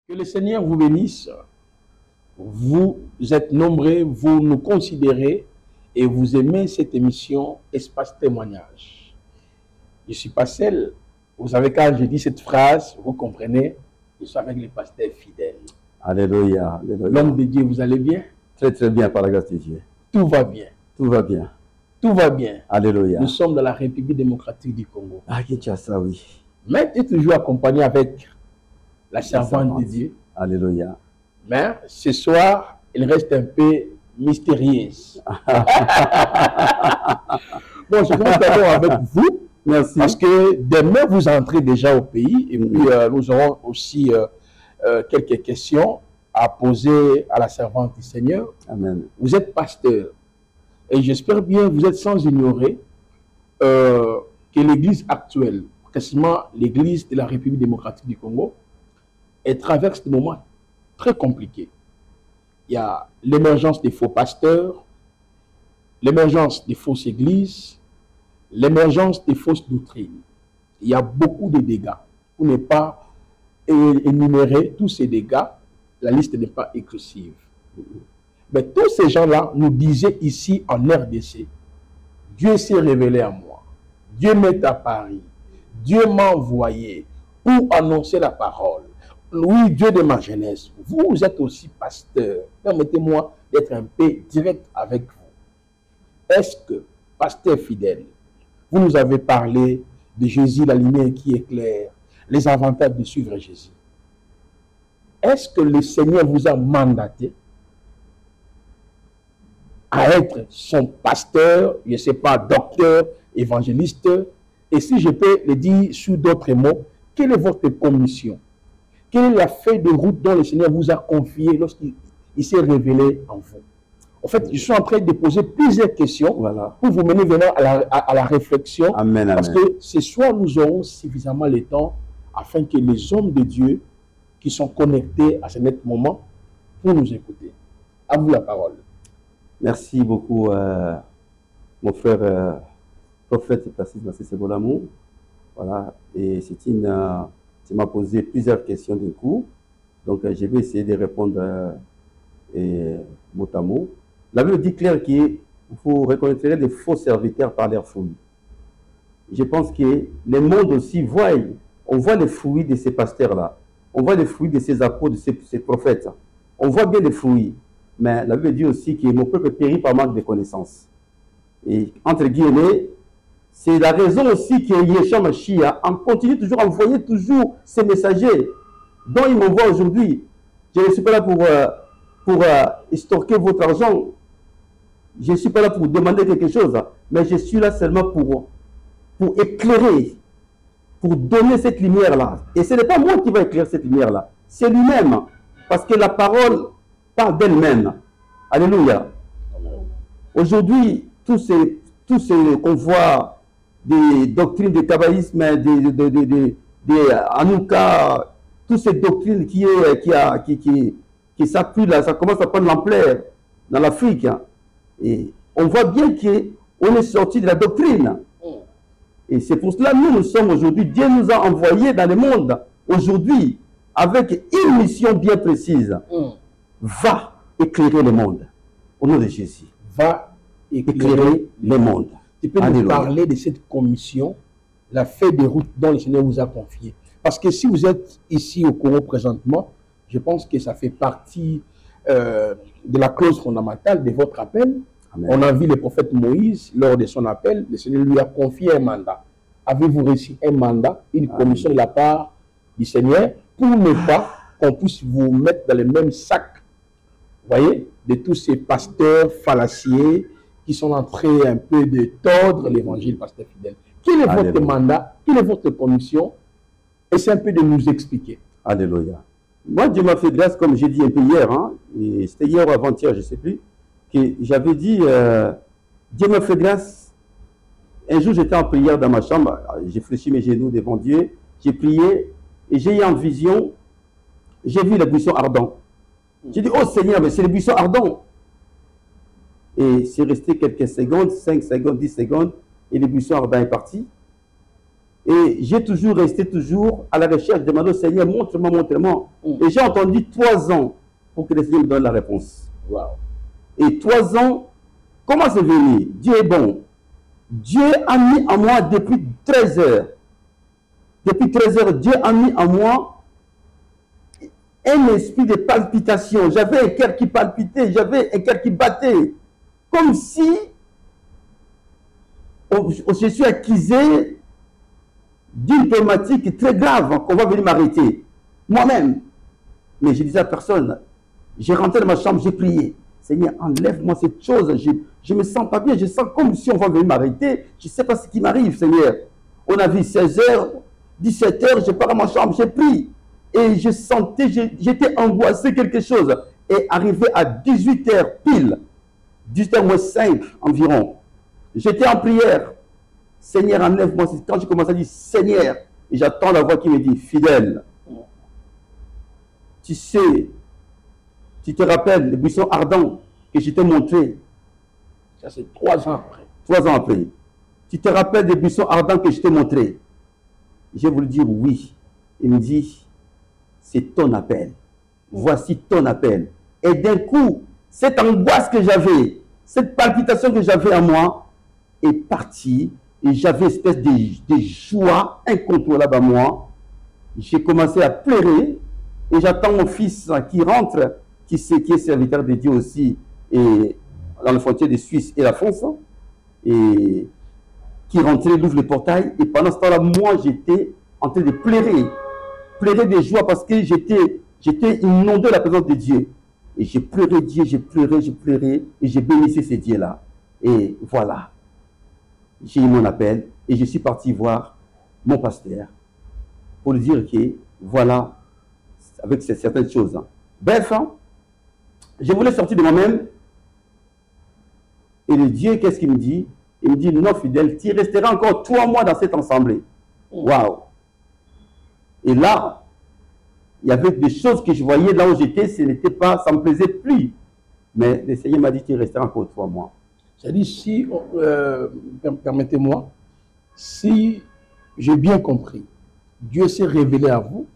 Que le Seigneur vous bénisse. Vous êtes nombreux, vous nous considérez et vous aimez cette émission Espace Témoignage. Je ne suis pas seul. Vous savez, quand je dis cette phrase, vous comprenez, je suis avec les pasteurs fidèles. Alléluia. L'homme de Dieu, vous allez bien? Très très bien par la grâce de Dieu. Tout va bien. Tout va bien. Tout va bien. Alléluia. Nous sommes dans la République démocratique du Congo. Ah, Kinshasa, oui. Mais tu es toujours accompagné avec la servante de Dieu. Alléluia. Mais ce soir, il reste un peu mystérieuse. Bon, je commence d'abord avec vous. Merci. Parce que demain, vous entrez déjà au pays et puis nous aurons aussi quelques questions à poser à la servante du Seigneur. Amen. Vous êtes pasteur et j'espère bien que vous êtes sans ignorer que l'Église actuelle, précisément l'Église de la République démocratique du Congo, elle traverse des moments très compliqués. Il y a l'émergence des faux pasteurs, l'émergence des fausses églises, l'émergence des fausses doctrines. Il y a beaucoup de dégâts. Pour ne pas énumérer tous ces dégâts, la liste n'est pas exclusive. Mais tous ces gens-là nous disaient ici en RDC, Dieu s'est révélé à moi, Dieu m'est apparu, Dieu m'a envoyé pour annoncer la parole. Oui, Dieu de ma jeunesse, vous êtes aussi pasteur. Permettez-moi d'être un peu direct avec vous. Est-ce que, pasteur fidèle, vous nous avez parlé de Jésus, la lumière qui éclaire, les avantages de suivre Jésus. Est-ce que le Seigneur vous a mandaté à être son pasteur, je ne sais pas, docteur, évangéliste? Et si je peux le dire sous d'autres mots, quelle est votre commission? Quelle est la feuille de route dont le Seigneur vous a confié lorsqu'il s'est révélé en vous? En fait, je suis en train de poser plusieurs questions pour vous mener vraiment à la réflexion. Amen, parce que ce soir, nous aurons suffisamment le temps afin que les hommes de Dieu qui sont connectés à ce net moment pour nous écouter. À vous la parole. Merci beaucoup, mon frère prophète Tassis Massé-Sebolamu. Voilà, et tu m'as posé plusieurs questions d'un coup. Donc, je vais essayer de répondre mot à mot. La Bible dit clair qu'il faut reconnaître des faux serviteurs par leurs fruits. Je pense que le monde aussi voit, on voit les fruits de ces pasteurs-là. On voit les fruits de ces apôtres, de ces prophètes. On voit bien les fruits. Mais la Bible dit aussi que mon peuple périt par manque de connaissances. Et entre guillemets, c'est la raison aussi que Yeshua Mashiach continue toujours à envoyer toujours ces messagers dont il m'envoie aujourd'hui. Je ne suis pas là pour stocker votre argent. Je ne suis pas là pour demander quelque chose. Mais je suis là seulement pour éclairer, pour donner cette lumière-là. Et ce n'est pas moi qui va éclairer cette lumière-là. C'est lui-même. Parce que la parole parle d'elle-même. Alléluia. Aujourd'hui, tous ces qu'on voit des doctrines de kabbalisme, des Hanouka, toutes ces doctrines qui s'appuient là, ça commence à prendre l'ampleur dans l'Afrique. Et on voit bien qu'on est sorti de la doctrine. Et c'est pour cela que nous sommes aujourd'hui, Dieu nous a envoyés dans le monde aujourd'hui avec une mission bien précise. Va éclairer le monde. Au nom de Jésus. Va éclairer le monde. Tu peux nous parler de cette commission, la feuille de route dont le Seigneur vous a confiée. Parce que si vous êtes ici au Congo présentement, je pense que ça fait partie de la clause fondamentale de votre appel. Amen. On a vu le prophète Moïse, lors de son appel, le Seigneur lui a confié un mandat. Avez-vous reçu un mandat, une commission de la part du Seigneur pour ne pas qu'on puisse vous mettre dans le même sac, vous voyez, de tous ces pasteurs fallacieux qui sont en train un peu de tordre l'évangile, pasteur fidèle. Quel est votre mandat? Quelle est votre commission? Essayez un peu de nous expliquer. Alléluia. Moi, Dieu m'a fait grâce, comme j'ai dit un peu hier, hein, et c'était hier ou avant-hier, je ne sais plus, que j'avais dit, Dieu m'a fait grâce. Un jour, j'étais en prière dans ma chambre, j'ai fléchi mes genoux devant Dieu, j'ai prié, et j'ai eu en vision, j'ai vu les buissons ardents. J'ai dit, oh Seigneur, mais c'est les buissons ardents. Et c'est resté quelques secondes, 5 secondes, 10 secondes, et les buissons ardents est parti. Et j'ai toujours resté à la recherche, demandant au Seigneur, montre-moi, montre-moi. Et j'ai entendu 3 ans pour que le Seigneur me donne la réponse. Wow. Et 3 ans, comment c'est venu? Dieu est bon. Dieu a mis en moi depuis 13 heures. Depuis 13 heures, Dieu a mis en moi un esprit de palpitation. J'avais un cœur qui palpitait, j'avais un cœur qui battait. Comme si je suis accusé d'une thématique très grave qu'on va venir m'arrêter. Moi-même. Mais je disais à personne. J'ai rentré dans ma chambre, j'ai prié. Seigneur, enlève-moi cette chose. Je me sens pas bien. Je sens comme si on va venir m'arrêter. Je ne sais pas ce qui m'arrive, Seigneur. On a vu 16 h, 17 h, je pars à ma chambre, j'ai prié. Et je sentais, j'étais angoissé quelque chose. Et arrivé à 18 h pile, 18 h moins 5 environ, j'étais en prière. Seigneur, enlève-moi. Quand je commence à dire Seigneur, et j'attends la voix qui me dit fidèle. Tu sais, tu te rappelles le buisson ardent que je t'ai montré. Ça, c'est 3 ans après. 3 ans après. Tu te rappelles des buissons ardents que je t'ai montré? J'ai voulu dire oui. Il me dit, c'est ton appel. Voici ton appel. Et d'un coup, cette angoisse que j'avais, cette palpitation que j'avais en moi, est partie. Et j'avais une espèce de joie incontrôlable à moi. J'ai commencé à pleurer. Et j'attends mon fils qui rentre, qui est serviteur de Dieu aussi, et dans le frontière de Suisse et la France. Et qui rentrait, il ouvre le portail. Et pendant ce temps-là, moi, j'étais en train de pleurer. Pleurer de joie parce que j'étais inondé de la présence de Dieu. Et j'ai pleuré Dieu, j'ai pleuré. Et j'ai bénissé ce Dieu-là. Et voilà. J'ai eu mon appel. Et je suis parti voir mon pasteur pour lui dire que voilà, avec certaines choses. Bref, je voulais sortir de moi-même. Et le Dieu, qu'est-ce qu'il me dit? Il me dit, non, fidèle, tu resteras encore 3 mois dans cette assemblée. Waouh! Et là, il y avait des choses que je voyais là où j'étais, ça ne me plaisait plus. Mais le Seigneur m'a dit, tu resteras encore 3 mois. C'est-à-dire, si, permettez-moi, si j'ai bien compris, Dieu s'est révélé à vous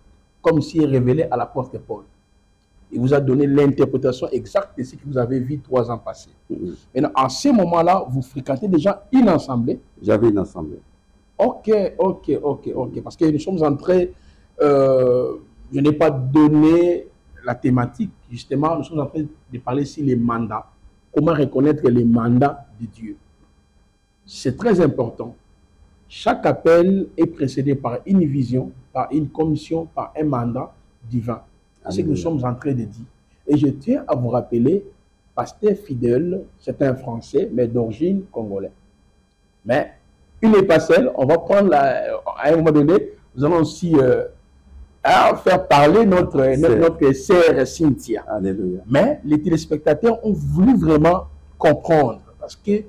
comme s'il révélait à l'apôtre Paul. Il vous a donné l'interprétation exacte de ce que vous avez vu 3 ans passés. Maintenant, en ce moment-là, vous fréquentez déjà une assemblée. J'avais une assemblée. Ok. Parce que nous sommes entrés, je n'ai pas donné la thématique, justement, nous sommes en train de parler sur les mandats. Comment reconnaître les mandats de Dieu. C'est très important. Chaque appel est précédé par une vision, par une commission, par un mandat divin. C'est ce que nous sommes en train de dire. Et je tiens à vous rappeler, pasteur fidèle, c'est un Français, mais d'origine congolaise. Mais il n'est pas seul. On va prendre, à un moment donné, nous allons aussi faire parler notre sœur Cynthia. Alléluia. Mais les téléspectateurs ont voulu vraiment comprendre, parce que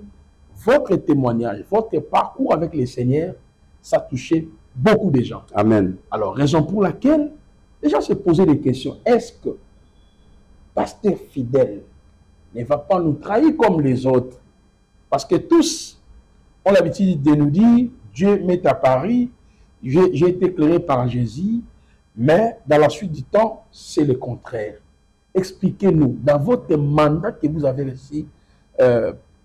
votre témoignage, votre parcours avec le Seigneur, ça touchait beaucoup de gens. Amen. Alors, raison pour laquelle les gens se posaient des questions. Est-ce que pasteur fidèle ne va pas nous trahir comme les autres? Parce que tous ont l'habitude de nous dire, Dieu m'est apparu, j'ai été éclairé par Jésus, mais dans la suite du temps, c'est le contraire. Expliquez-nous, dans votre mandat que vous avez reçu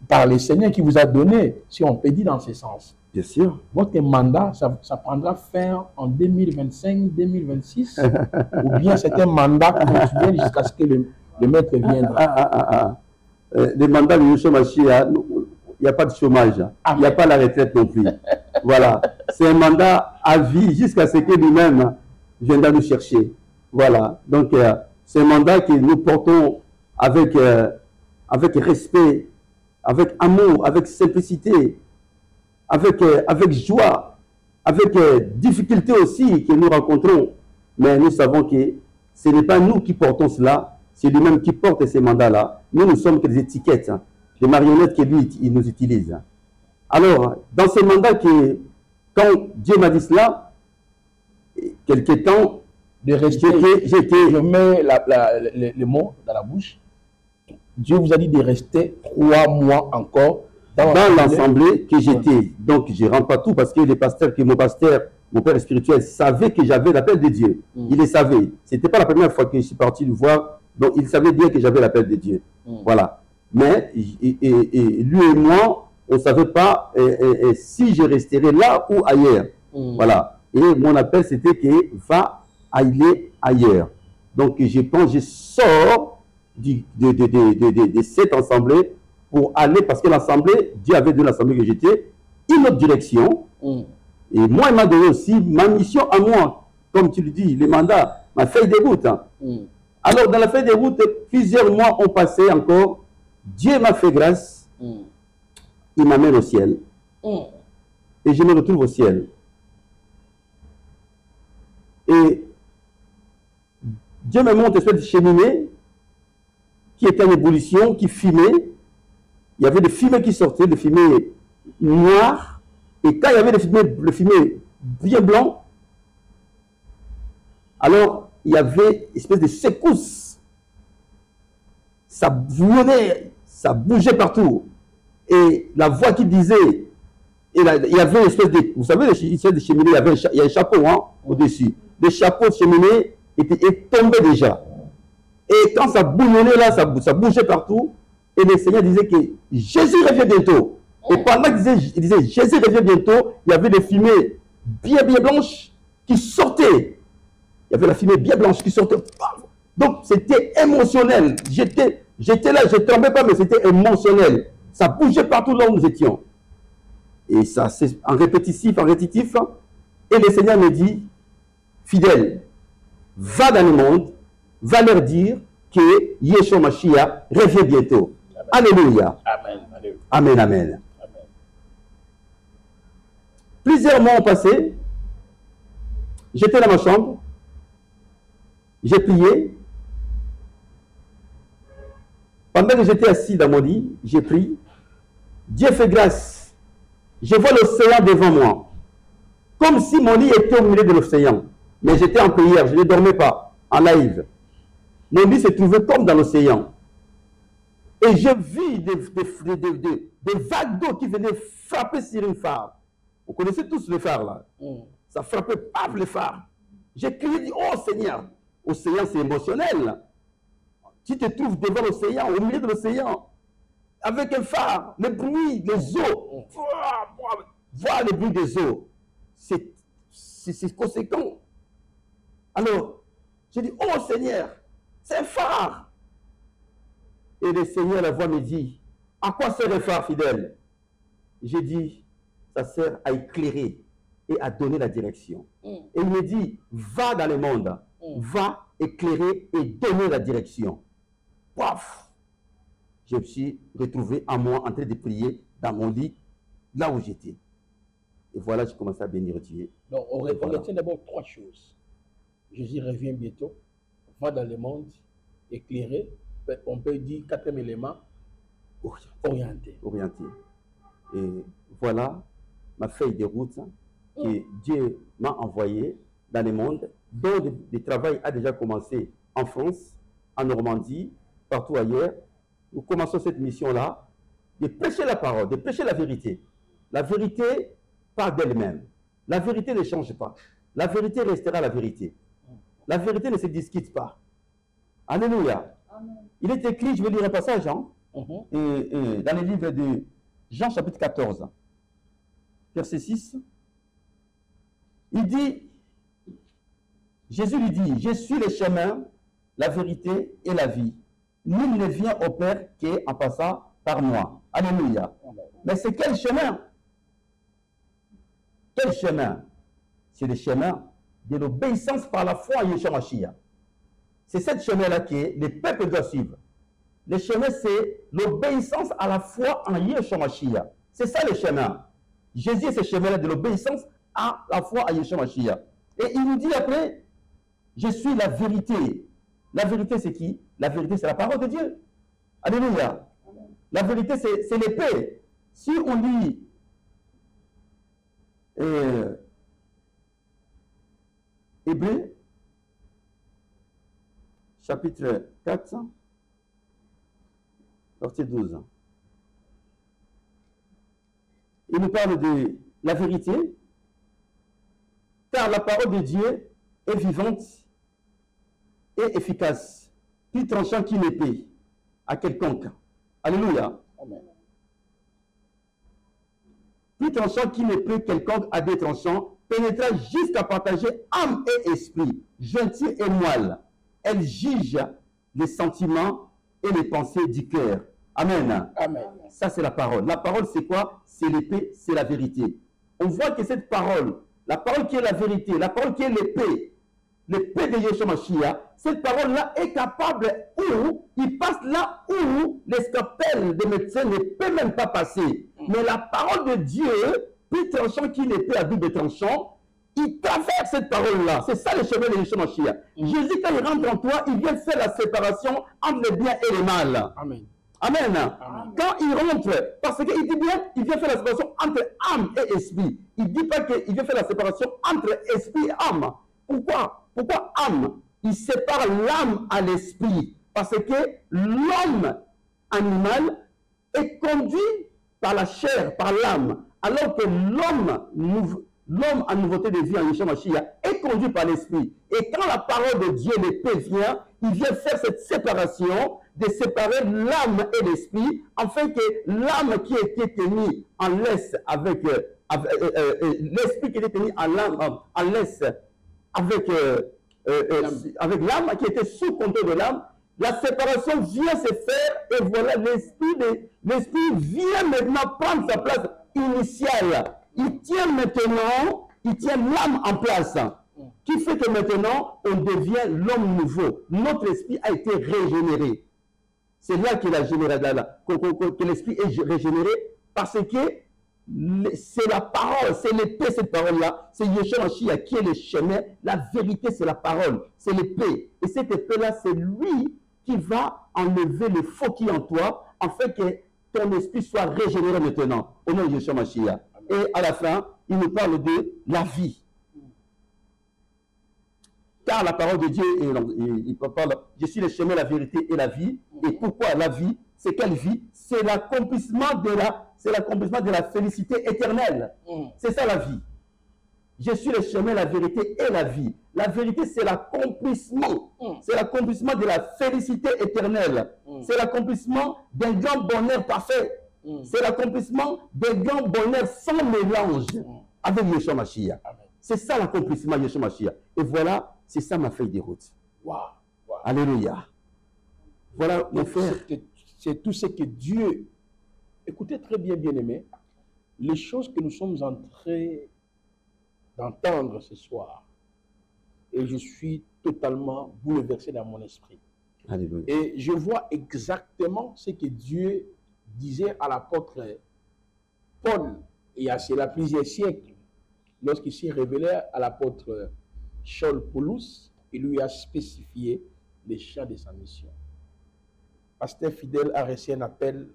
par le Seigneur qui vous a donné, si on peut dire dans ce sens. Bien sûr. Votre mandat, ça prendra fin en 2025, 2026, ou bien c'est un mandat continuel jusqu'à ce que le maître viendra. Le mandat de chômage, il n'y a pas de chômage, il n'y a pas la retraite non plus. Voilà, c'est un mandat à vie jusqu'à ce que lui-même viendra nous chercher. Voilà, donc c'est un mandat que nous portons avec respect, avec amour, avec simplicité, avec joie, avec difficulté aussi que nous rencontrons. Mais nous savons que ce n'est pas nous qui portons cela, c'est lui-même qui porte ces mandats-là. Nous, nous sommes que des étiquettes, des marionnettes que lui, il nous utilise. Alors, dans ce mandat, quand Dieu m'a dit cela, quelque temps, de rester, je mets le mot dans la bouche. Dieu vous a dit de rester 3 mois encore dans l'assemblée que j'étais. Donc, je ne rentre pas tout parce que mon pasteur mon père spirituel savait que j'avais l'appel de Dieu. Il le savait. Ce n'était pas la première fois que je suis parti le voir. Donc, il savait bien que j'avais l'appel de Dieu. Voilà. Mais lui et moi, on ne savait pas si je resterais là ou ailleurs. Voilà. Et mon appel, c'était que va aller ailleurs. Donc, je sors de cette assemblée pour aller, parce que l'assemblée, Dieu avait donné l'assemblée que j'étais, une autre direction. Et moi, il m'a donné aussi ma mission à moi. Comme tu le dis, le mandat, ma feuille de route. Alors, dans la feuille de route, plusieurs mois ont passé encore. Dieu m'a fait grâce. Il m'amène au ciel. Et je me retrouve au ciel. Et Dieu me montre une espèce de cheminée qui était en ébullition, qui fumait. Il y avait des fumées qui sortaient, des fumées noires. Et quand il y avait le fumée bien blanc, alors il y avait une espèce de secousse. Ça bouillonnait, ça bougeait partout. Et la voix qui disait, il y avait une espèce de, vous savez, les cheminées, il y a un chapeau au-dessus. Le chapeau de cheminée est tombé déjà. Et quand ça bouillonnait là, ça bougeait partout. Et le Seigneur disait que Jésus revient bientôt. Et pendant qu'il disait Jésus revient bientôt, il y avait des fumées bien blanches qui sortaient. Il y avait la fumée bien blanche qui sortait. Donc c'était émotionnel. J'étais là, je ne tremblais pas, mais c'était émotionnel. Ça bougeait partout là où nous étions. Et ça, c'est en répétitif. Et le Seigneur me dit, fidèle, va dans le monde, va leur dire que Yeshua Mashiach revient bientôt. Amen. Alléluia. Amen. Amen, amen. Plusieurs mois ont passé. J'étais dans ma chambre. J'ai prié. Pendant que j'étais assis dans mon lit, j'ai prié. Dieu fait grâce. Je vois l'océan devant moi. Comme si mon lit était au milieu de l'océan. Mais j'étais en prière, je ne dormais pas, en live. Mon lit se trouvait comme dans l'océan. Et je vis des vagues d'eau qui venaient frapper sur une phare. Vous connaissez tous les phares là. Ça frappait, paf, les phares. J'ai crié, dit, oh Seigneur, océan c'est émotionnel. Tu te trouves devant l'océan, au milieu de l'océan, avec un phare, le bruit des eaux, voir le bruit des eaux, c'est conséquent. Alors, j'ai dit, oh Seigneur, c'est un phare. Et le Seigneur, la voix me dit, à quoi sert le phare, fidèle? J'ai dit, ça sert à éclairer et à donner la direction. Et il me dit, va dans le monde, va éclairer et donner la direction. Paf! Je me suis retrouvé à moi en train de prier dans mon lit, là où j'étais. Et voilà, j'ai commencé à bénir Dieu. Donc, on retient d'abord trois choses. Jésus revient bientôt, va dans le monde, éclairé. On peut dire quatrième élément, orienté. Et voilà ma feuille de route que Dieu m'a envoyée dans le monde, dont le travail a déjà commencé en France, en Normandie, partout ailleurs. Nous commençons cette mission-là, de prêcher la parole, de prêcher la vérité. La vérité part d'elle-même. La vérité ne change pas. La vérité restera la vérité. La vérité ne se discute pas. Alléluia. Amen. Il est écrit, je vais lire un passage, dans le livre de Jean chapitre 14, verset 6. Il dit, Jésus lui dit, je suis le chemin, la vérité et la vie. Nul ne vient au Père qu'en passant par moi. Alléluia. Amen. Mais c'est quel chemin? Quel chemin? C'est le chemin de l'obéissance par la foi à Yeshua Mashiach. C'est ce chemin-là que les peuples doivent suivre. Le chemin, c'est l'obéissance à la foi en Yeshua Mashiach. C'est ça le chemin. Jésus est ce chemin-là de l'obéissance à la foi à Yeshua Mashiach. Et il nous dit après, je suis la vérité. La vérité, c'est qui? La vérité, c'est la parole de Dieu. Alléluia. La vérité, c'est l'épée. Si on lit Hébreux, chapitre 4, verset 12. Il nous parle de la vérité. Car la parole de Dieu est vivante et efficace, plus tranchant qu'une épée à quelconque. Alléluia. Amen. Plus tranchant qu'une épée quelconque à des tranchants, pénétrant jusqu'à partager âme et esprit, gentil et moelle. Elle juge les sentiments et les pensées du cœur. Amen. Amen. Ça, c'est la parole. La parole, c'est quoi? C'est l'épée, c'est la vérité. On voit que cette parole, la parole qui est la vérité, la parole qui est l'épée de Yeshua Mashiach, cette parole-là est capable où il passe là où les scalpels des médecins ne peuvent même pas passer. Mais la parole de Dieu, plus tranchant qu'une épée à double tranchant, il traverse cette parole-là. C'est ça le chemin de Yeshua Mashiach. Jésus, quand il rentre en toi, il vient faire la séparation entre le bien et le mal. Amen. Amen. Amen. Quand il rentre, parce qu'il dit bien, il vient faire la séparation entre âme et esprit. Il ne dit pas qu'il vient faire la séparation entre esprit et âme. Pourquoi? Pourquoi âme? Il sépare l'âme à l'esprit. Parce que l'homme animal est conduit par la chair, par l'âme. Alors que l'homme en nouveauté de vie en Yeshua Mashiach est conduit par l'esprit. Et quand la parole de Dieu, l'épée vient, il vient faire cette séparation, de séparer l'âme et l'esprit, afin que l'âme qui était tenue en laisse avec l'esprit qui était tenu en laisse avec l'âme qui était sous contrôle de l'âme, la séparation vient se faire et voilà l'esprit vient maintenant prendre sa place initiale. Il tient l'âme en place. Qui fait que maintenant on devient l'homme nouveau. Notre esprit a été régénéré. C'est là que l'esprit est régénéré parce que c'est la parole, c'est l'épée, cette parole-là. C'est Yeshua Mashiach qui est le chemin. La vérité, c'est la parole, c'est l'épée. Et cette épée-là, c'est lui qui va enlever le faux qui est en toi, afin que ton esprit soit régénéré maintenant, au nom de Yeshua Mashiach. Et à la fin, il nous parle de la vie. Car la parole de Dieu, il parle, je suis le chemin, la vérité et la vie. Et pourquoi la vie? C'est quelle vie? C'est l'accomplissement de la félicité éternelle. C'est ça la vie. Je suis le chemin, la vérité et la vie. La vérité, c'est l'accomplissement. C'est l'accomplissement de la félicité éternelle. C'est l'accomplissement d'un grand bonheur parfait. C'est l'accomplissement d'un grand bonheur sans mélange avec Yeshua Mashiach. C'est ça l'accomplissement de Yeshua Mashiach. Et voilà, c'est ça ma feuille de route. Wow. Alléluia. Voilà, mon frère. C'est tout ce que Dieu... Écoutez très bien, bien-aimés, les choses que nous sommes en train d'entendre ce soir, et je suis totalement bouleversé dans mon esprit. Alléluia. Et je vois exactement ce que Dieu disait à l'apôtre Paul, il y a cela plusieurs siècles, lorsqu'il s'est révélé à l'apôtre Saul Paulus, il lui a spécifié les champs de sa mission. Pasteur Fidèle a reçu un appel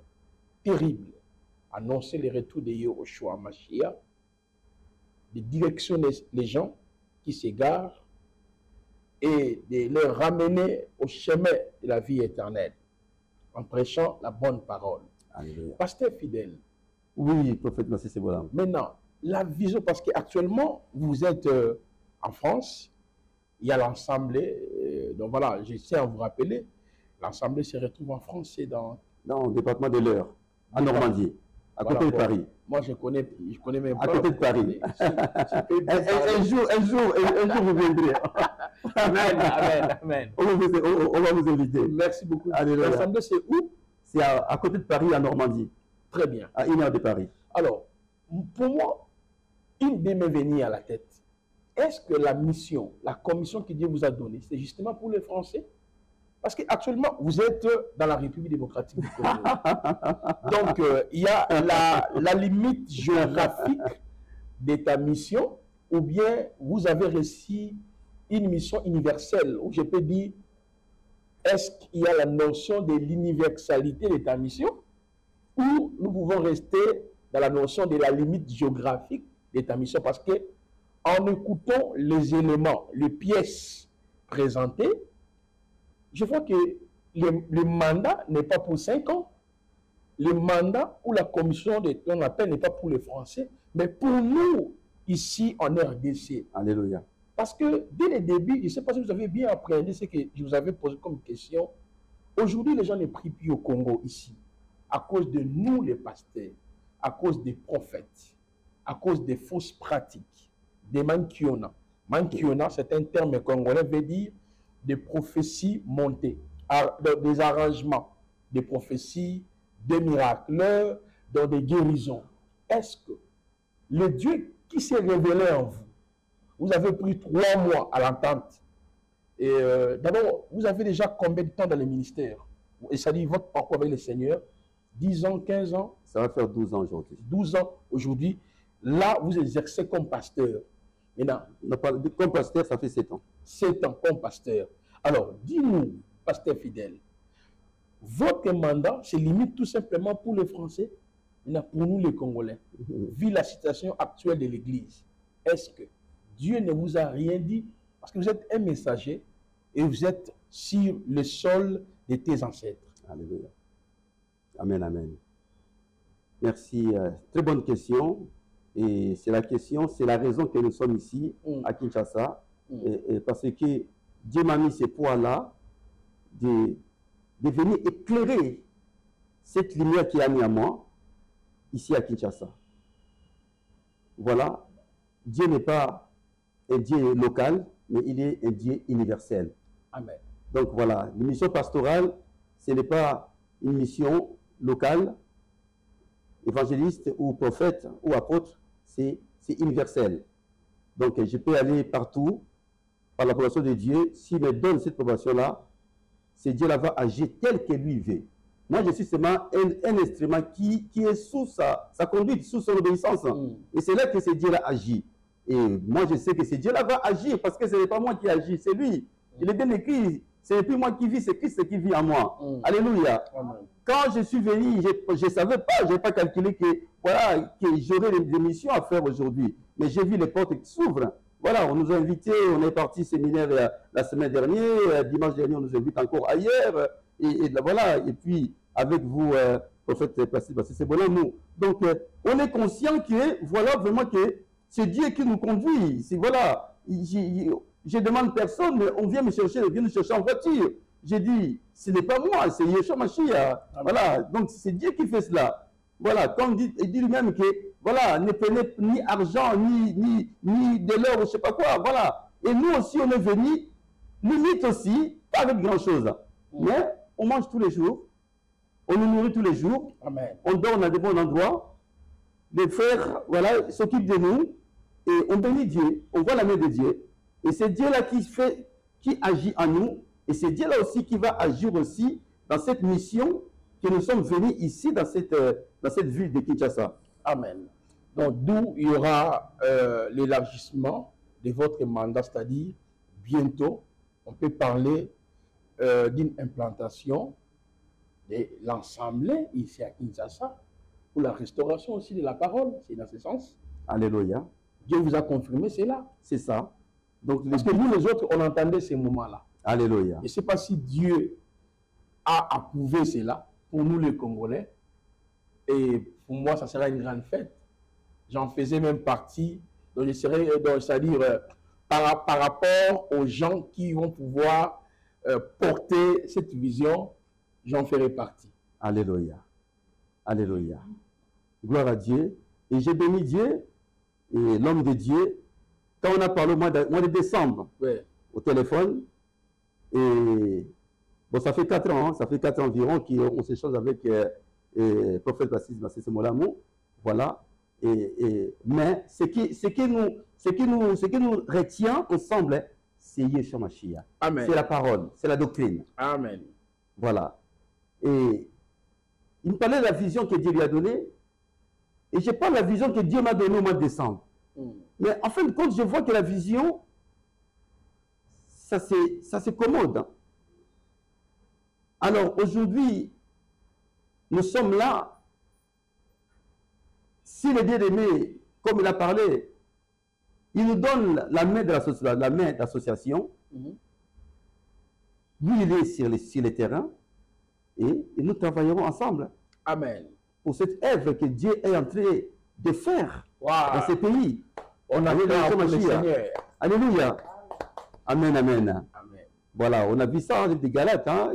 terrible, annoncer le retour de Yeshua Mashiach, de directionner les gens qui s'égarent et de les ramener au chemin de la vie éternelle en prêchant la bonne parole. Alléluia. Pasteur Fidèle. Oui, prophète Massi Sebolam. Maintenant, la vision, parce qu'actuellement, vous êtes en France, il y a l'Assemblée, donc voilà, j'essaie à vous rappeler, l'Assemblée se retrouve en France, c'est dans le département de l'Eure, en Normandie, à côté de Paris. Moi, je connais même pas. À côté de Paris. Un jour, vous viendrez. Amen. On va vous inviter. Merci beaucoup. L'Assemblée, c'est où? C'est à côté de Paris, en Normandie. Très bien. À 1 heure de Paris. Alors, pour moi, une idée m'est venue à la tête. Est-ce que la mission, la commission que Dieu vous a donnée, c'est justement pour les Français? Parce qu'actuellement, vous êtes dans la République démocratique du Congo. Donc, il y a la limite géographique de ta mission, ou bien vous avez reçu une mission universelle, où je peux dire, est-ce qu'il y a la notion de l'universalité de ta mission, ou nous pouvons rester dans la notion de la limite géographique de ta mission? Parce que en écoutant les éléments, les pièces présentées, je vois que le mandat n'est pas pour 5 ans. Le mandat ou la commission de ton appel n'est pas pour les Français, mais pour nous, ici en RDC. Alléluia. Parce que dès le début, je ne sais pas si vous avez bien appréhendé ce que je vous avais posé comme question. Aujourd'hui, les gens ne prient plus au Congo ici, à cause de nous les pasteurs, à cause des prophètes, à cause des fausses pratiques, des mankiona. Mankiona, c'est un terme congolais, veut dire des prophéties montées, des arrangements, des prophéties, des miracles, dans des guérisons. Est-ce que le Dieu qui s'est révélé en vous, vous avez pris 3 mois à l'entente, et d'abord, vous avez déjà combien de temps dans le ministère? Et ça dit votre parcours avec le Seigneur, 10 ans, 15 ans? Ça va faire 12 ans aujourd'hui. 12 ans aujourd'hui. Là, vous exercez comme pasteur. Maintenant, comme pasteur, ça fait 7 ans. 7 ans comme pasteur. Alors, dis-nous, pasteur fidèle, votre mandat se limite tout simplement pour les Français, maintenant pour nous les Congolais, vu la situation actuelle de l'Église. Est-ce que Dieu ne vous a rien dit? Parce que vous êtes un messager et vous êtes sur le sol de tes ancêtres. Alléluia. Amen, amen. Merci. Très bonne question. Et c'est la question, c'est la raison que nous sommes ici à Kinshasa. Et parce que Dieu m'a mis ces poids-là de venir éclairer cette lumière qui a mis à moi ici à Kinshasa. Voilà. Dieu n'est pas un Dieu local, mais il est un Dieu universel. Amen. Donc voilà, la mission pastorale, ce n'est pas une mission locale, évangéliste ou prophète ou apôtre, c'est universel. Donc je peux aller partout par l'approbation de Dieu. S'il me donne cette approbation-là, c'est Dieu là va agir tel que lui veut. Moi, je suis seulement un instrument qui est sous sa conduite, sous son obéissance. Et c'est là que c'est Dieu là agit. Et moi, je sais que c'est Dieu là va agir parce que ce n'est pas moi qui agis, c'est lui. Il est bien écrit, ce n'est plus moi qui vis, c'est Christ qui vit en moi. Alléluia. Amen. Quand je suis venu, je ne savais pas, je n'ai pas calculé que, voilà, que j'aurais des missions à faire aujourd'hui. Mais j'ai vu les portes qui s'ouvrent. Voilà, on nous a invités, on est parti séminaire la semaine dernière, dimanche dernier, on nous invite encore ailleurs. Et voilà, et puis avec vous, prophète Placide, c'est bon nous. Donc, on est conscient que, voilà, vraiment que c'est Dieu qui nous conduit. C'est voilà, je demande personne, on vient me chercher, on vient nous chercher en voiture. J'ai dit, ce n'est pas moi, c'est Yeshua Mashiach. Voilà, donc c'est Dieu qui fait cela. Voilà, comme il dit lui-même que, voilà, ne prenez ni argent, ni de l'or, je ne sais pas quoi, voilà. Et nous aussi, on est venus, limite aussi, pas avec grand-chose, mais on mange tous les jours, on nous nourrit tous les jours, Amen. On dort dans de bons endroits, les frères, voilà, s'occupent de nous, et on bénit Dieu, on voit la main de Dieu, et c'est Dieu là qui agit en nous, et c'est Dieu là aussi qui va agir aussi dans cette mission que nous sommes venus ici dans cette ville de Kinshasa. Amen. Donc d'où il y aura l'élargissement de votre mandat, c'est-à-dire bientôt, on peut parler d'une implantation de l'ensemble ici à Kinshasa pour la restauration aussi de la parole, c'est dans ce sens. Alléluia. Dieu vous a confirmé, c'est là. C'est ça. Donc, parce que nous, les autres, on entendait ces moments-là. Alléluia. Je ne sais pas si Dieu a approuvé cela pour nous, les Congolais. Et pour moi, ça sera une grande fête. J'en faisais même partie. Donc, c'est-à-dire, par rapport aux gens qui vont pouvoir porter cette vision, j'en ferai partie. Alléluia. Alléluia. Gloire à Dieu. Et j'ai béni Dieu et l'homme de Dieu. Quand on a parlé au mois de décembre, ouais, au téléphone, et bon, ça fait 4 ans, ça fait 4 ans environ qu'on s'échange avec le prophète Placide, c'est mon amour, voilà. Mais ce qui nous retient ensemble, c'est Yeshua Mashiach. Amen. C'est la parole, c'est la doctrine. Amen. Voilà. Et il me parlait de la vision que Dieu lui a donnée, et je parle de la vision que Dieu m'a donnée au mois de décembre. Mais en fin de compte, je vois que la vision, ça c'est commode. Alors aujourd'hui, nous sommes là. Si le bien-aimé, comme il a parlé, il nous donne la main de l'association, lui il est sur les terrains, et nous travaillerons ensemble. Amen. Pour cette œuvre que Dieu est en train de faire dans ces pays. On a Oui, craint pour le Mashiach. Seigneur. Alléluia. Amen, amen. Amen. Voilà, on a vu ça dans des Galates, hein,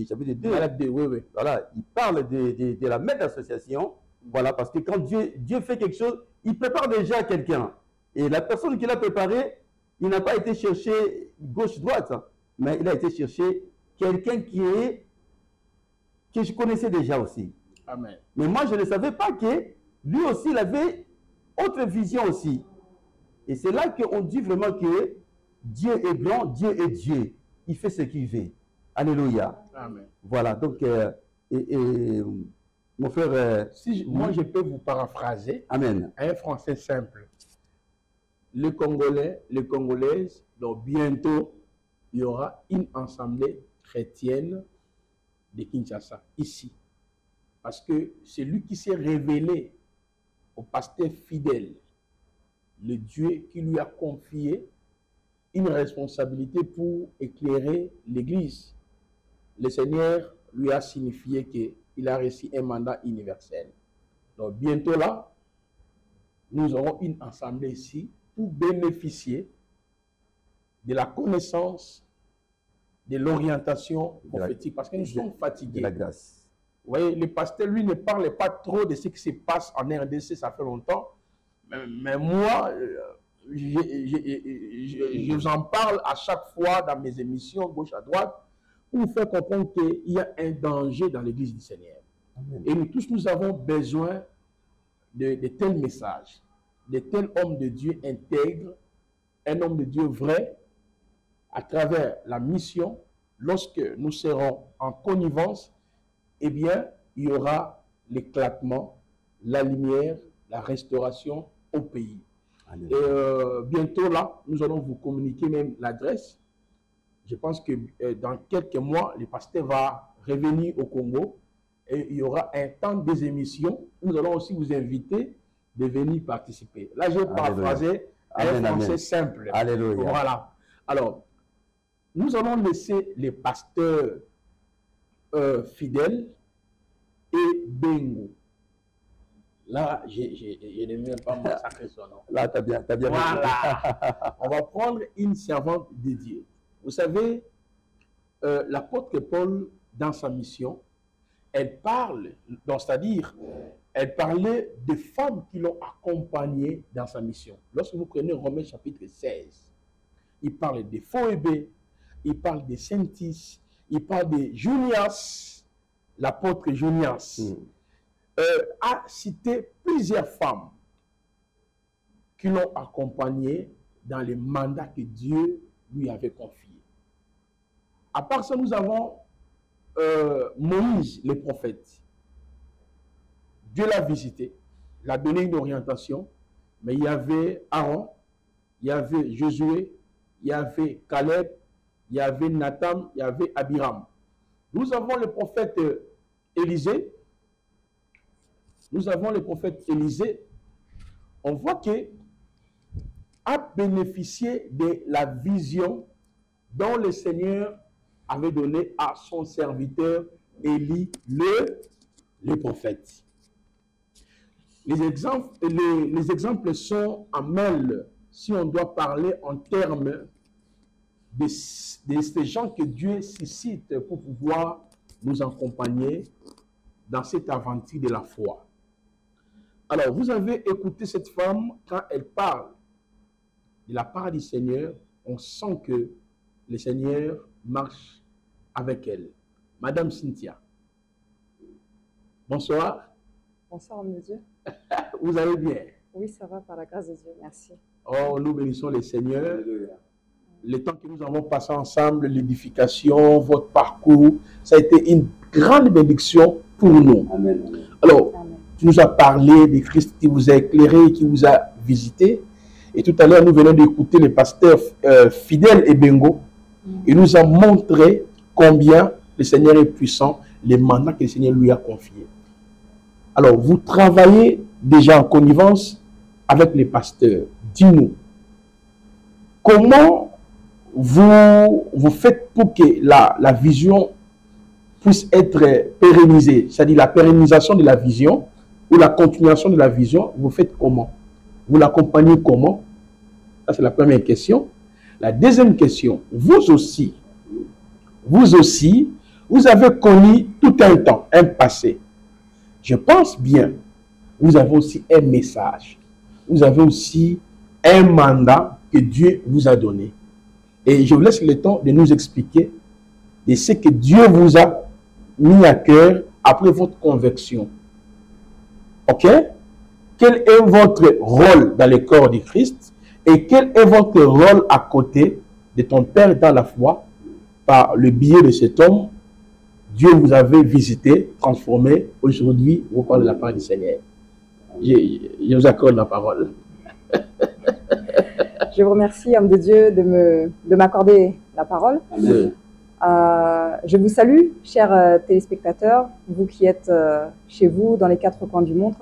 chapitre 2. Malade de, oui, oui. Voilà, il parle de la maître d'association. Voilà, parce que quand Dieu fait quelque chose, il prépare déjà quelqu'un. Et la personne qu'il a préparé, il n'a pas été chercher gauche-droite, hein, mais il a été chercher quelqu'un que je connaissais déjà aussi. Amen. Mais moi, je ne savais pas que lui aussi, il avait autre vision aussi. Et c'est là qu'on dit vraiment que Dieu est grand, Dieu est Dieu. Il fait ce qu'il veut. Alléluia. Amen. Voilà, donc, mon frère... Moi, je peux vous paraphraser. Amen. Un français simple. Les Congolais, les Congolaises, donc bientôt, il y aura une assemblée chrétienne de Kinshasa, ici. Parce que c'est lui qui s'est révélé au pasteur fidèle, le Dieu qui lui a confié une responsabilité pour éclairer l'Église. Le Seigneur lui a signifié qu'il a reçu un mandat universel. Donc bientôt là, nous aurons une assemblée ici pour bénéficier de la connaissance, de l'orientation prophétique, parce que nous sommes fatigués. De la grâce. Vous voyez, le pasteur, lui, ne parle pas trop de ce qui se passe en RDC, ça fait longtemps. Mais moi, je vous en parle à chaque fois dans mes émissions, gauche à droite, pour vous faire comprendre qu'il y a un danger dans l'Église du Seigneur. Amen. Et nous tous, nous avons besoin de tels messages, de tels hommes de Dieu intègres, un homme de Dieu vrai, à travers la mission. Lorsque nous serons en connivence, eh bien, il y aura l'éclatement, la lumière, la restauration au pays. Amen. Et bientôt là, nous allons vous communiquer même l'adresse. Je pense que dans quelques mois, le pasteur va revenir au Congo et il y aura un temps des émissions. Nous allons aussi vous inviter de venir participer. Là, j'ai paraphrasé un français simple. Alléluia. Voilà. Alors, nous allons laisser les pasteurs fidèles et Bengo. Là, je n'ai même pas massacré son nom. Là, tu as bien. Voilà. On va prendre une servante dédiée. Vous savez, l'apôtre Paul, dans sa mission, elle parle, c'est-à-dire, elle parlait des femmes qui l'ont accompagnée dans sa mission. Lorsque vous prenez Romains chapitre 16, il parle des Phoébé, il parle de Saintis, il parle de Junias, l'apôtre Junias. A cité plusieurs femmes qui l'ont accompagné dans les mandats que Dieu lui avait confiés. À part ça, nous avons Moïse, le prophète. Dieu l'a visité, l'a donné une orientation, mais il y avait Aaron, il y avait Josué, il y avait Caleb, il y avait Nathan, il y avait Abiram. Nous avons le prophète Élisée. Nous avons le prophète Élisée. On voit qu'il a bénéficié de la vision dont le Seigneur avait donné à son serviteur Élie, le prophète. Les exemples sont en mêle si on doit parler en termes de ces gens que Dieu suscite pour pouvoir nous accompagner dans cette aventure de la foi. Alors, vous avez écouté cette femme quand elle parle de la part du Seigneur, on sent que le Seigneur marche avec elle. Madame Cynthia. Bonsoir. Bonsoir, homme de Dieu. Vous allez bien? Oui, ça va par la grâce de Dieu, merci. Oh, nous bénissons le Seigneur. Le temps que nous avons passé ensemble, l'édification, votre parcours, ça a été une grande bénédiction pour nous. Amen. Alors, Amen. Tu nous as parlé de Christ qui vous a éclairé, qui vous a visité. Et tout à l'heure, nous venons d'écouter le pasteur fidèle et Bengo. Il nous a montré combien le Seigneur est puissant, les mandats que le Seigneur lui a confiés. Alors, vous travaillez déjà en connivence avec les pasteurs. Dis-nous, comment vous faites pour que la vision puisse être pérennisée, c'est-à-dire la pérennisation de la vision ou la continuation de la vision, vous faites comment? Vous l'accompagnez comment? Ça, c'est la première question. La deuxième question, vous aussi, vous avez connu tout un temps, un passé. Je pense bien, vous avez aussi un message. Vous avez aussi un mandat que Dieu vous a donné. Et je vous laisse le temps de nous expliquer de ce que Dieu vous a mis à cœur après votre conversion. OK? Quel est votre rôle dans le corps du Christ et quel est votre rôle à côté de ton Père dans la foi par le biais de cet homme? Dieu vous avait visité, transformé. Aujourd'hui, vous parlez de la part du Seigneur. Je vous accorde la parole. Je vous remercie, homme de Dieu, de m'accorder la parole. Amen. Je vous salue, chers téléspectateurs, vous qui êtes chez vous, dans les quatre coins du monde.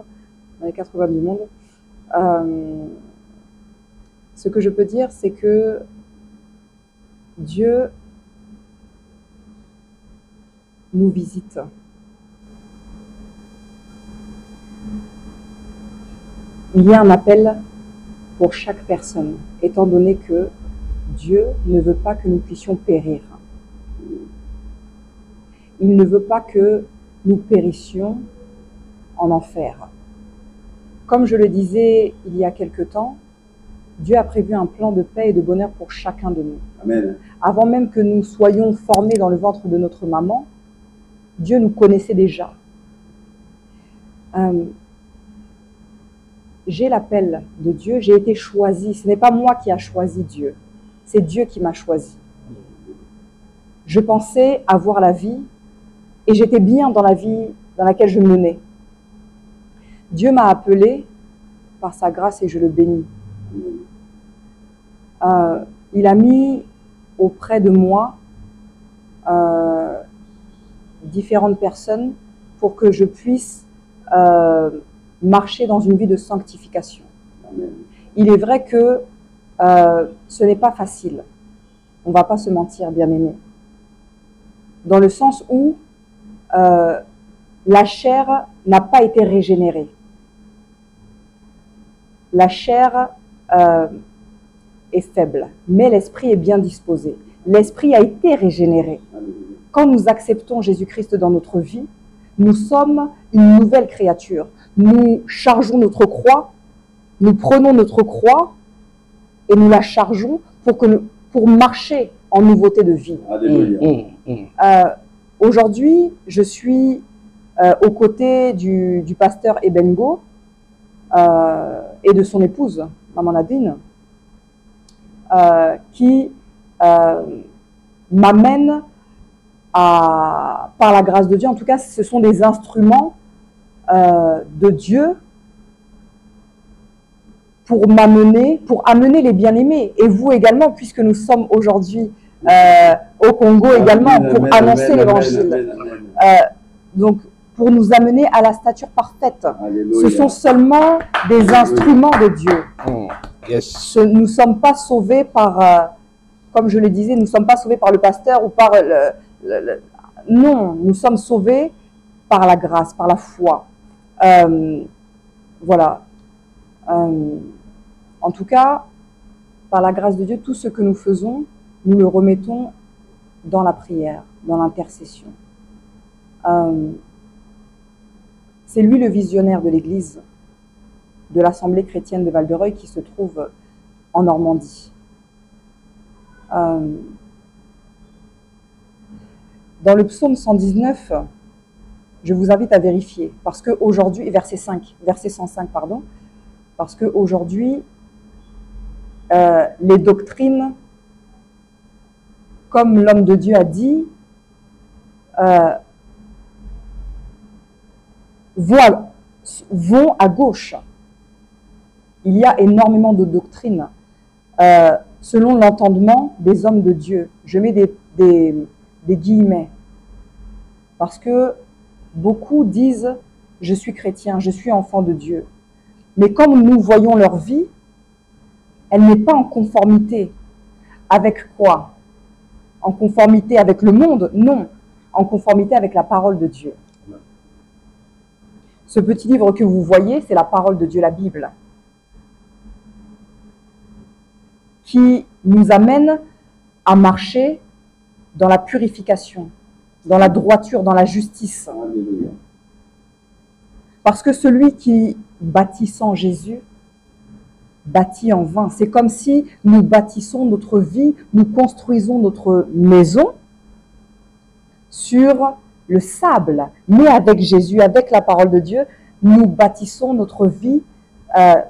Ce que je peux dire, c'est que Dieu nous visite. Il y a un appel pour chaque personne, étant donné que Dieu ne veut pas que nous puissions périr. Il ne veut pas que nous périssions en enfer. Comme je le disais il y a quelque temps, Dieu a prévu un plan de paix et de bonheur pour chacun de nous. Amen. Avant même que nous soyons formés dans le ventre de notre maman, Dieu nous connaissait déjà. J'ai l'appel de Dieu, j'ai été choisi. Ce n'est pas moi qui a choisi Dieu, c'est Dieu qui m'a choisi. Je pensais avoir la vie et j'étais bien dans la vie dans laquelle je menais. Dieu m'a appelé par sa grâce et je le bénis. Il a mis auprès de moi différentes personnes pour que je puisse marcher dans une vie de sanctification. Amen. Il est vrai que ce n'est pas facile. On ne va pas se mentir, bien-aimés. Dans le sens où la chair n'a pas été régénérée. La chair est faible, mais l'esprit est bien disposé. L'esprit a été régénéré. Quand nous acceptons Jésus-Christ dans notre vie, nous sommes une nouvelle créature. Nous chargeons notre croix, nous prenons notre croix et nous la chargeons pour marcher en nouveauté de vie. Aujourd'hui, je suis aux côtés du pasteur Ebengo et de son épouse, Maman Nadine, qui m'amène par la grâce de Dieu, en tout cas, ce sont des instruments de Dieu pour amener les bien-aimés, et vous également, puisque nous sommes aujourd'hui au Congo également, pour annoncer l'évangile. Donc, pour nous amener à la stature parfaite. Alléluia. Ce sont seulement des instruments de Dieu. Yes. Nous ne sommes pas sauvés par, comme je le disais, nous ne sommes pas sauvés par le pasteur ou par non, nous sommes sauvés par la grâce, par la foi. Voilà. En tout cas, par la grâce de Dieu, tout ce que nous faisons, nous le remettons dans la prière, dans l'intercession. C'est lui le visionnaire de l'Église, de l'Assemblée chrétienne de Val-de-Reuil qui se trouve en Normandie. Dans le psaume 119, je vous invite à vérifier, parce qu'aujourd'hui, verset 105, pardon, parce qu'aujourd'hui, les doctrines, comme l'homme de Dieu a dit, vont à gauche. Il y a énormément de doctrines selon l'entendement des hommes de Dieu. Je mets des guillemets. Parce que beaucoup disent « je suis chrétien, je suis enfant de Dieu ». Mais comme nous voyons leur vie, elle n'est pas en conformité. Avec quoi? En conformité avec le monde? Non. En conformité avec la parole de Dieu. Ce petit livre que vous voyez, c'est la parole de Dieu, la Bible. qui nous amène à marcher dans la purification, dans la droiture, dans la justice. Alléluia. Parce que celui qui bâtit sans Jésus bâtit en vain. C'est comme si nous bâtissons notre vie, nous construisons notre maison sur le sable. Mais avec Jésus, avec la parole de Dieu, nous bâtissons notre vie,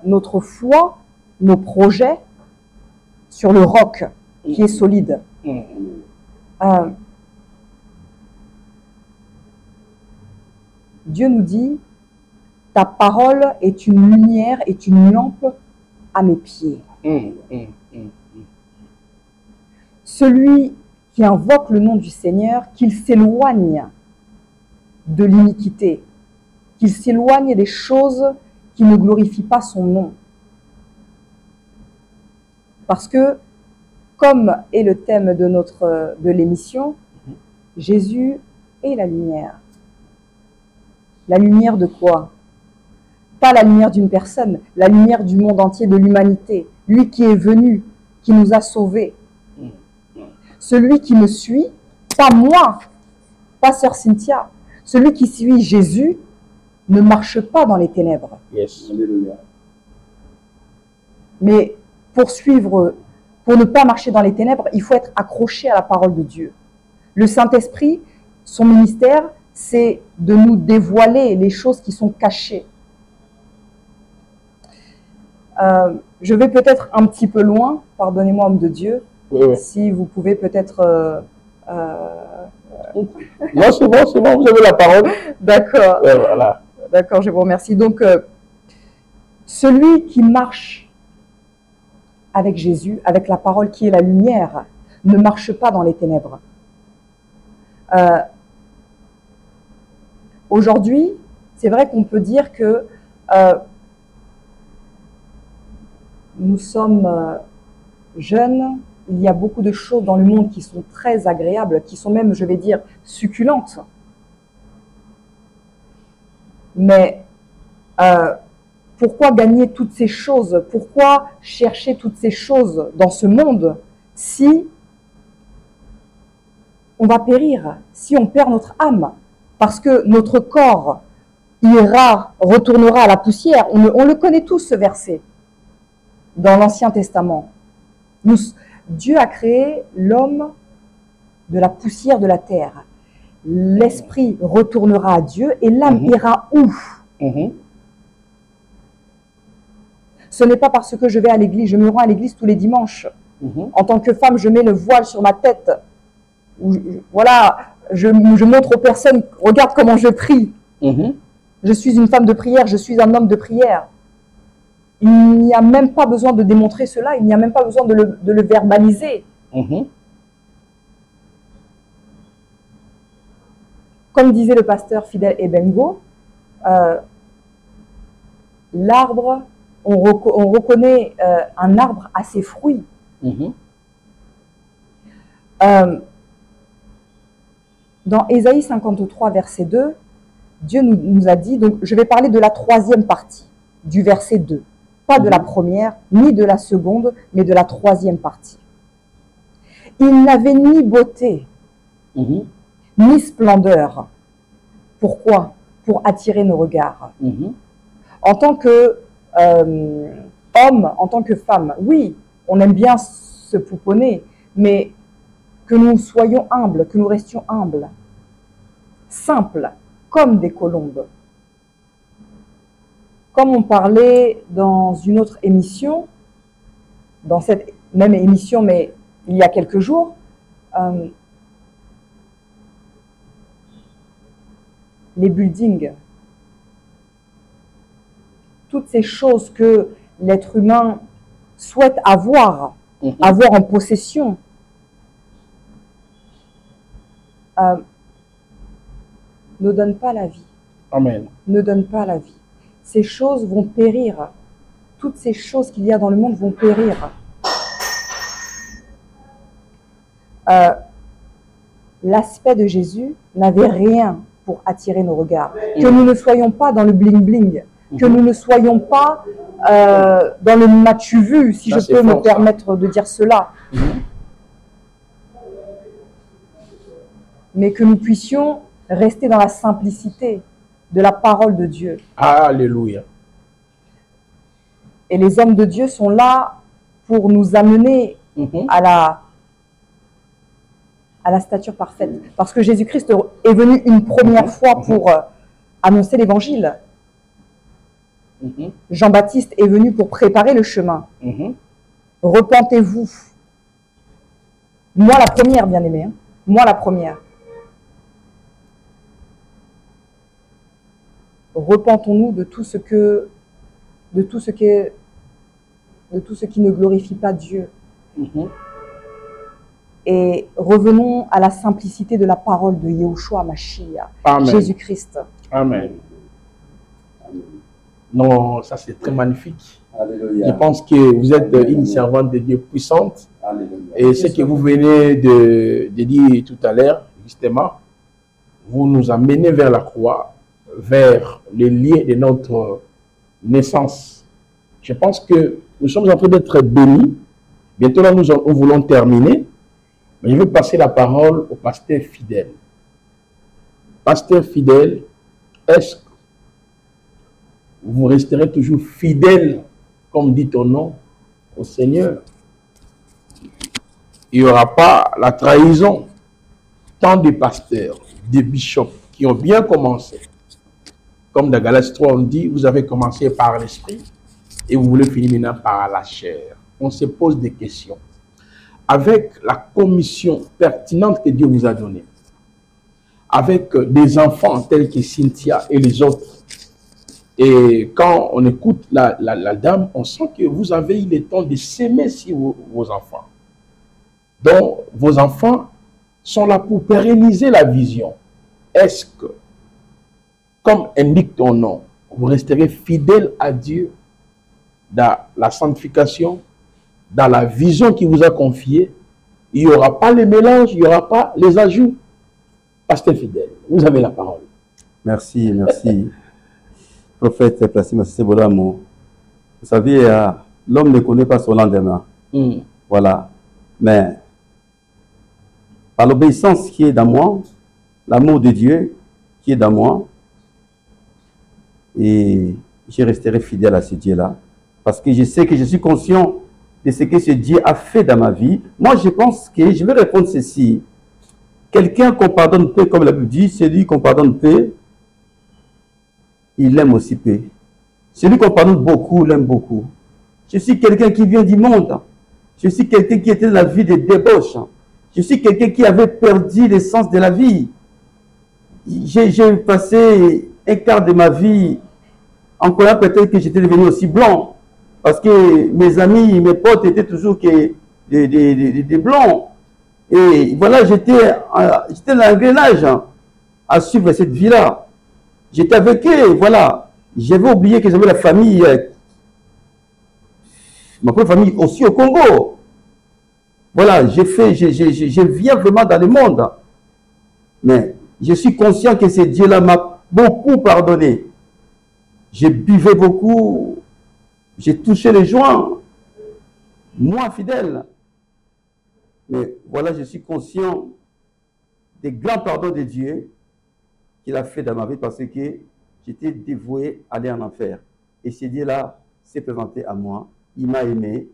notre foi, nos projets sur le roc qui est solide. Dieu nous dit, ta parole est une lumière, est une lampe à mes pieds. Celui qui invoque le nom du Seigneur, qu'il s'éloigne de l'iniquité, qu'il s'éloigne des choses qui ne glorifient pas son nom. Parce que, comme est le thème de l'émission, Jésus est la lumière. La lumière de quoi? Pas la lumière d'une personne, la lumière du monde entier, de l'humanité. Lui qui est venu, qui nous a sauvés. Celui qui me suit, pas moi, pas sœur Cynthia, celui qui suit Jésus ne marche pas dans les ténèbres. Yes. Alléluia. Mais pour ne pas marcher dans les ténèbres, il faut être accroché à la parole de Dieu. Le Saint-Esprit, son ministère, c'est de nous dévoiler les choses qui sont cachées. Je vais peut-être un petit peu loin, pardonnez-moi homme de Dieu, Oui. si vous pouvez peut-être... Non, c'est bon, vous avez la parole. D'accord, Voilà. d'accord, je vous remercie. Donc, celui qui marche avec Jésus, avec la parole qui est la lumière, ne marche pas dans les ténèbres. Aujourd'hui, c'est vrai qu'on peut dire que nous sommes jeunes, il y a beaucoup de choses dans le monde qui sont très agréables, qui sont même, je vais dire, succulentes. Mais pourquoi gagner toutes ces choses? Pourquoi chercher toutes ces choses dans ce monde si on va périr, si on perd notre âme? Parce que notre corps retournera à la poussière. On le connaît tous, ce verset, dans l'Ancien Testament. Dieu a créé l'homme de la poussière de la terre. L'esprit retournera à Dieu et l'âme ira où? Ce n'est pas parce que je vais à l'église, je me rends à l'église tous les dimanches. En tant que femme, je mets le voile sur ma tête. Voilà, je montre aux personnes, regarde comment je prie. Je suis une femme de prière, je suis un homme de prière. Il n'y a même pas besoin de démontrer cela, il n'y a même pas besoin de le verbaliser. Comme disait le pasteur Fidel Ebengo, l'arbre, on reconnaît un arbre à ses fruits. Dans Ésaïe 53, verset 2, Dieu nous a dit, donc je vais parler de la troisième partie du verset 2, pas de la première, ni de la seconde, mais de la troisième partie. Il n'avait ni beauté, ni splendeur. Pourquoi? Pour attirer nos regards. En tant que homme, en tant que femme, oui, on aime bien se pouponner, mais que nous soyons humbles, que nous restions humbles, simples, comme des colombes. Comme on parlait dans une autre émission, dans cette même émission, mais il y a quelques jours, les buildings, toutes ces choses que l'être humain souhaite avoir en possession, ne donnent pas la vie. Amen. Ne donnent pas la vie. Ces choses vont périr. Toutes ces choses qu'il y a dans le monde vont périr. L'aspect de Jésus n'avait rien pour attirer nos regards. Que nous ne soyons pas dans le bling-bling, que nous ne soyons pas dans le m'as-tu vu, si Ça, je c'est peux me fort, ça. permettre de dire cela. Mais que nous puissions rester dans la simplicité de la parole de Dieu. Alléluia. Et les hommes de Dieu sont là pour nous amener à la stature parfaite. Parce que Jésus-Christ est venu une première fois pour annoncer l'évangile. Jean-Baptiste est venu pour préparer le chemin. Repentez-vous. Moi la première, bien aimé. Hein. Moi la première. Repentons-nous de tout ce qui ne glorifie pas Dieu. Et revenons à la simplicité de la parole de Yahushua Mashiach, Jésus-Christ. Amen. Non, ça c'est très magnifique. Alléluia. Je pense que vous êtes une servante de Dieu puissante. Alléluia. Et ce que vous venez de dire tout à l'heure, justement, vous nous amenez vers la croix, vers les liens de notre naissance. Je pense que nous sommes en train d'être bénis. Bientôt là, nous voulons terminer. Mais je vais passer la parole au pasteur fidèle. Pasteur fidèle, est-ce que vous resterez toujours fidèle, comme dit ton nom, au Seigneur? Il n'y aura pas la trahison. Tant de pasteurs, de bishops qui ont bien commencé. Comme dans Galates 3, on dit, vous avez commencé par l'esprit et vous voulez finir maintenant par la chair. On se pose des questions. Avec la commission pertinente que Dieu vous a donnée, avec des enfants tels que Cynthia et les autres, et quand on écoute la dame, on sent que vous avez eu le temps de s'aimer sur vos enfants. Donc, vos enfants sont là pour pérenniser la vision. Est-ce que, comme indique ton nom, vous resterez fidèle à Dieu dans la sanctification, dans la vision qu'il vous a confiée? Il n'y aura pas les mélanges, il n'y aura pas les ajouts. Pasteur fidèle, vous avez la parole. Merci, merci. Prophète Placide Massissé Bolamo. Vous savez, l'homme ne connaît pas son lendemain. Voilà. Mais par l'obéissance qui est dans moi, l'amour de Dieu qui est dans moi, et je resterai fidèle à ce Dieu-là. Parce que je sais que je suis conscient de ce que ce Dieu a fait dans ma vie. Moi, je pense que je vais répondre ceci. Quelqu'un qu'on pardonne peu, comme la Bible dit, celui qu'on pardonne peu, il aime aussi peu. Celui qu'on pardonne beaucoup, l'aime beaucoup. Je suis quelqu'un qui vient du monde. Je suis quelqu'un qui était dans la vie de débauche. Je suis quelqu'un qui avait perdu le sens de la vie. J'ai passé un quart de ma vie en croyant peut-être que j'étais devenu aussi blanc. Parce que mes amis, mes potes étaient toujours que des blancs. Et voilà, j'étais dans l'engrenage à suivre cette vie-là. J'étais avec eux, voilà. J'avais oublié que j'avais la famille, ma propre famille aussi au Congo. Voilà, je viens vraiment dans le monde. Mais je suis conscient que ce Dieu-là m'a beaucoup pardonné. Je buvais beaucoup, j'ai touché les joints, moi fidèle. Mais voilà, je suis conscient des grands pardons de Dieu qu'il a fait dans ma vie parce que j'étais dévoué à aller en enfer. Et ce Dieu-là s'est présenté à moi, il m'a aimé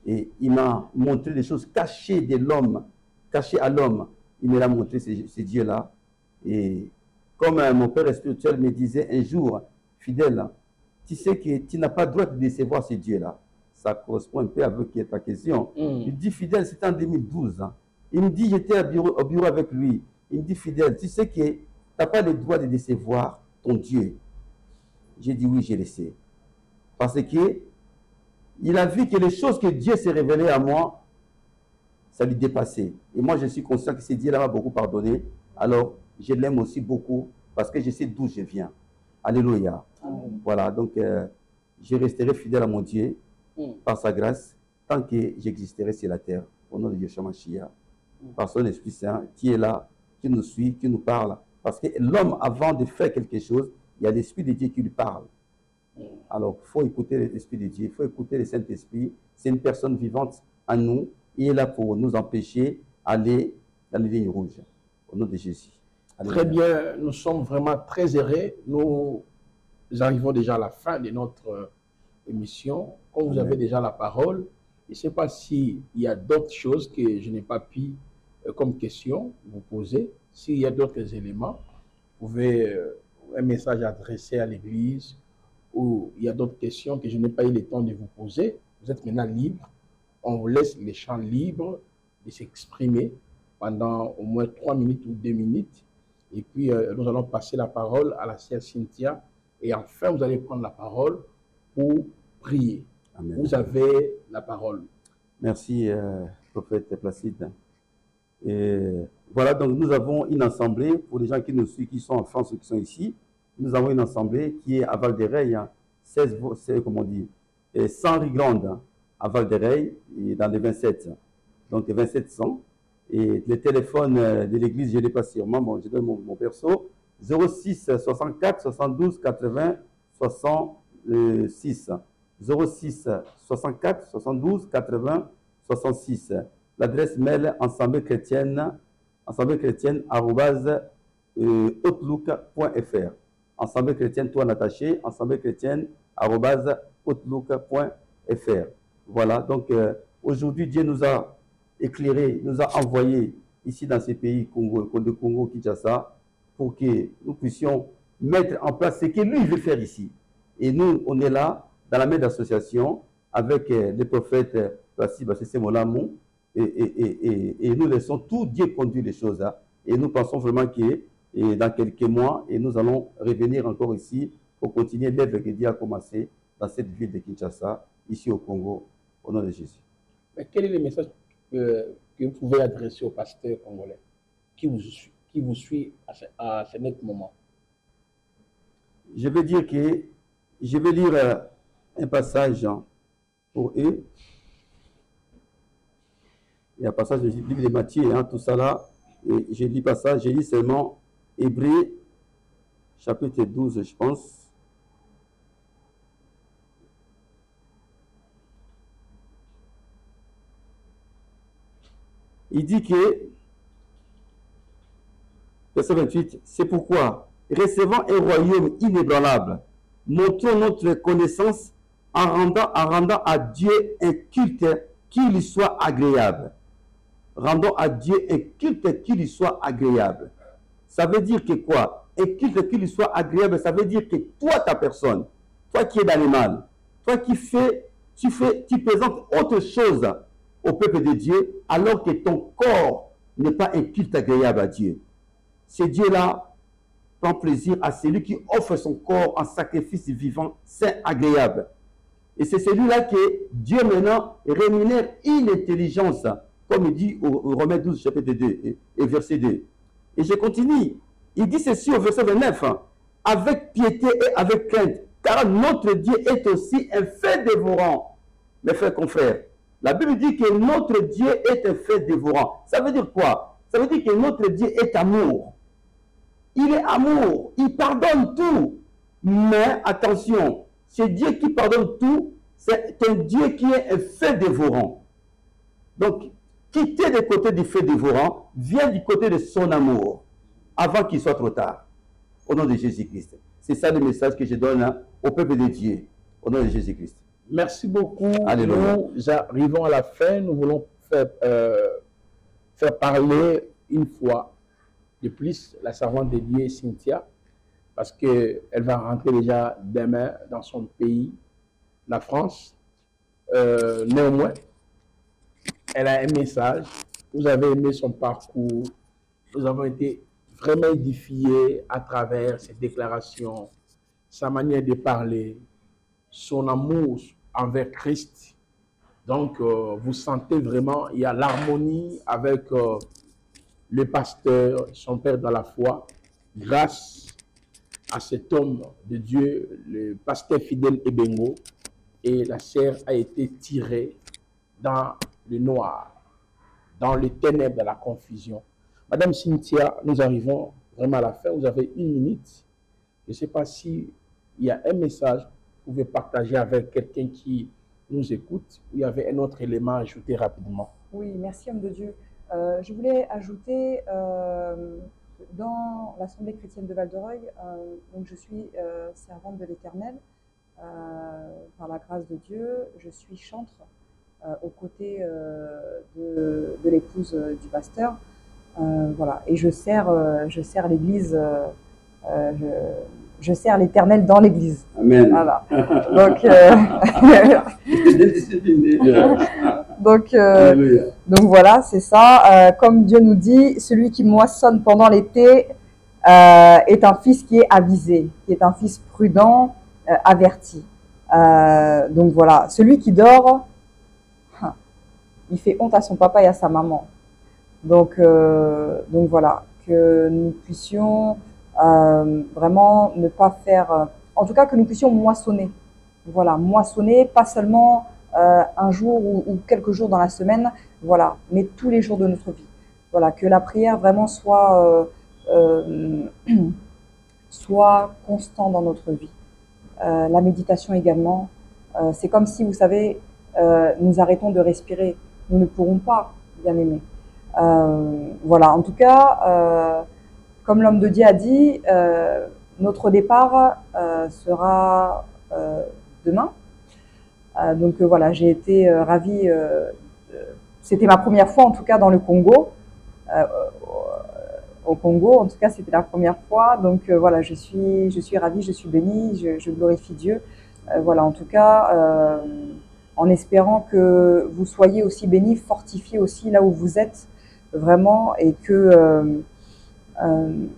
et il m'a montré des choses cachées de l'homme, cachées à l'homme. Il me l'a montré, ce Dieu-là. Et comme mon père spirituel me disait un jour, fidèle, tu sais que tu n'as pas le droit de décevoir ce Dieu-là. Ça correspond un peu avec ta question. Il dit, fidèle, c'était en 2012. Il me dit, j'étais au bureau avec lui. Il me dit, fidèle, tu sais que tu n'as pas le droit de décevoir ton Dieu. J'ai dit, oui, je le sais. Parce que il a vu que les choses que Dieu s'est révélé à moi, ça lui dépassait. Et moi, je suis conscient que ce Dieu-là m'a beaucoup pardonné. Alors, je l'aime aussi beaucoup parce que je sais d'où je viens. Alléluia. Voilà, donc, je resterai fidèle à mon Dieu par sa grâce tant que j'existerai sur la terre. Au nom de Yeshua Mashiach. Par son Esprit Saint qui est là, qui nous suit, qui nous parle. Parce que l'homme, avant de faire quelque chose, il y a l'Esprit de Dieu qui lui parle. Alors, il faut écouter l'Esprit de Dieu, il faut écouter le Saint-Esprit. C'est une personne vivante en nous. Il est là pour nous empêcher d'aller dans les lignes rouges. Au nom de Jésus. Très bien, nous sommes vraiment très heureux. Nous arrivons déjà à la fin de notre émission. Comme vous avez déjà la parole, je ne sais pas s'il y a d'autres choses que je n'ai pas pu comme question vous poser. S'il y a d'autres éléments, vous pouvez un message adressé à l'Église ou il y a d'autres questions que je n'ai pas eu le temps de vous poser. Vous êtes maintenant libre. On vous laisse les champs libres de s'exprimer pendant au moins 3 minutes ou 2 minutes. Et puis, nous allons passer la parole à la sœur Cynthia. Et enfin, vous allez prendre la parole pour prier. Amen. Vous avez la parole. Merci, prophète Placide. Et voilà, donc nous avons une assemblée, pour les gens qui nous suivent, qui sont en France ou qui sont ici, nous avons une assemblée qui est à Val-des-Reilles, hein, 100 rues Grandes, hein, à Val-des-Reilles, dans les 27. Donc 2700. Et le téléphone de l'église, je ne l'ai pas sûrement, bon, je donne mon perso, 06 64 72 80 66. 06 64 72 80 66. L'adresse mail ensemble chrétienne @outlook.fr. Ensemble chrétienne, tout en attaché, ensemble chrétienne @outlook.fr. Voilà, donc aujourd'hui, Dieu nous a éclairé, nous a envoyé ici dans ces pays, Congo, Kinshasa, pour que nous puissions mettre en place ce que lui veut faire ici. Et nous, on est là, dans la main d'association, avec les prophètes Placide Bassese Molamou, et nous laissons tout Dieu conduire les choses. Hein. Et nous pensons vraiment que dans quelques mois, et nous allons revenir encore ici pour continuer l'œuvre que Dieu a commencé dans cette ville de Kinshasa, ici au Congo, au nom de Jésus. Mais quel est le message que vous pouvez adresser au pasteur congolais qui vous suit à ce net moment? Je vais dire que je vais lire un passage pour eux. Il y a un passage du livre de Matthieu, hein, tout ça là. Et je lis pas ça, je lis seulement Hébreux, chapitre 12, je pense. Il dit que, verset 28, c'est pourquoi, recevant un royaume inébranlable, montrons notre connaissance en rendant à Dieu un culte qui lui soit agréable. Rendons à Dieu un culte qui lui soit agréable. Ça veut dire que quoi? Un culte qui lui soit agréable, ça veut dire que toi, ta personne, toi qui es dans le mal, toi qui tu présentes autre chose au peuple de Dieu, alors que ton corps n'est pas un culte agréable à Dieu. Ce Dieu-là prend plaisir à celui qui offre son corps en sacrifice vivant, saint, agréable. Et c'est celui-là que Dieu maintenant rémunère une intelligence, comme il dit au Romains 12, chapitre 2 et verset 2. Et je continue. Il dit ceci au verset 29, avec piété et avec crainte, car notre Dieu est aussi un feu dévorant. Mes frères confrères, la Bible dit que notre Dieu est un feu dévorant. Ça veut dire quoi? Ça veut dire que notre Dieu est amour. Il est amour, il pardonne tout. Mais attention, ce Dieu qui pardonne tout, c'est un Dieu qui est un feu dévorant. Donc, quitter le côté du feu dévorant, viens du côté de son amour, avant qu'il soit trop tard. Au nom de Jésus-Christ. C'est ça le message que je donne au peuple de Dieu. Au nom de Jésus-Christ. Merci beaucoup. Alléluia. Nous arrivons à la fin. Nous voulons faire parler une fois de plus la servante de Dieu, Cynthia, parce qu'elle va rentrer déjà demain dans son pays, la France. Néanmoins, elle a un message. Vous avez aimé son parcours. Nous avons été vraiment édifiés à travers ses déclarations, sa manière de parler, son amour envers Christ. Donc, vous sentez vraiment, il y a l'harmonie avec le pasteur, son père dans la foi, grâce à cet homme de Dieu, le pasteur fidèle Ebengo, et la sœur a été tirée dans le noir, dans les ténèbres de la confusion. Madame Cynthia, nous arrivons vraiment à la fin. Vous avez 1 minute. Je ne sais pas s'il y a un message que pouvez partager avec quelqu'un qui nous écoute, il y avait un autre élément à ajouter rapidement. Oui, merci homme de Dieu. Je voulais ajouter dans l'Assemblée chrétienne de Val-de-Reuil, donc je suis servante de l'Éternel par la grâce de Dieu. Je suis chantre aux côtés de l'épouse du pasteur. Voilà, et je sers l'Église. Je sers l'Éternel dans l'Église. Amen. Voilà. Donc, donc voilà, c'est ça. Comme Dieu nous dit, celui qui moissonne pendant l'été est un fils qui est avisé, qui est un fils prudent, averti. Donc voilà, celui qui dort, il fait honte à son papa et à sa maman. Donc voilà, que nous puissions vraiment ne pas faire, en tout cas que nous puissions moissonner. Voilà, moissonner, pas seulement un jour ou quelques jours dans la semaine, voilà, mais tous les jours de notre vie. Voilà, que la prière vraiment soit constant dans notre vie. La méditation également. C'est comme si, vous savez, nous arrêtons de respirer. Nous ne pourrons pas, bien aimés. Voilà, en tout cas, comme l'homme de Dieu a dit, notre départ sera demain. Donc voilà, j'ai été ravie. C'était ma première fois, en tout cas, dans le Congo. Au Congo, en tout cas, c'était la première fois. Donc voilà, je suis ravie, je suis bénie, je glorifie Dieu. Voilà, en tout cas, en espérant que vous soyez aussi bénis, fortifiés aussi là où vous êtes, vraiment, et que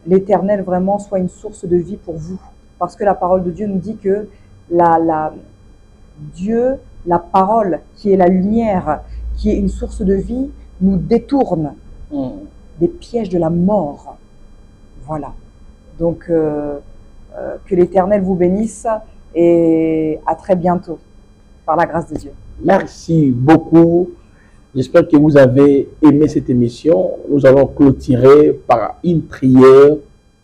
l'Éternel vraiment soit une source de vie pour vous. Parce que la parole de Dieu nous dit que Dieu, la parole, qui est la lumière, qui est une source de vie, nous détourne des pièges de la mort. Voilà. Donc, que l'Éternel vous bénisse et à très bientôt, par la grâce de Dieu. Merci beaucoup. J'espère que vous avez aimé cette émission. Nous allons clôturer par une prière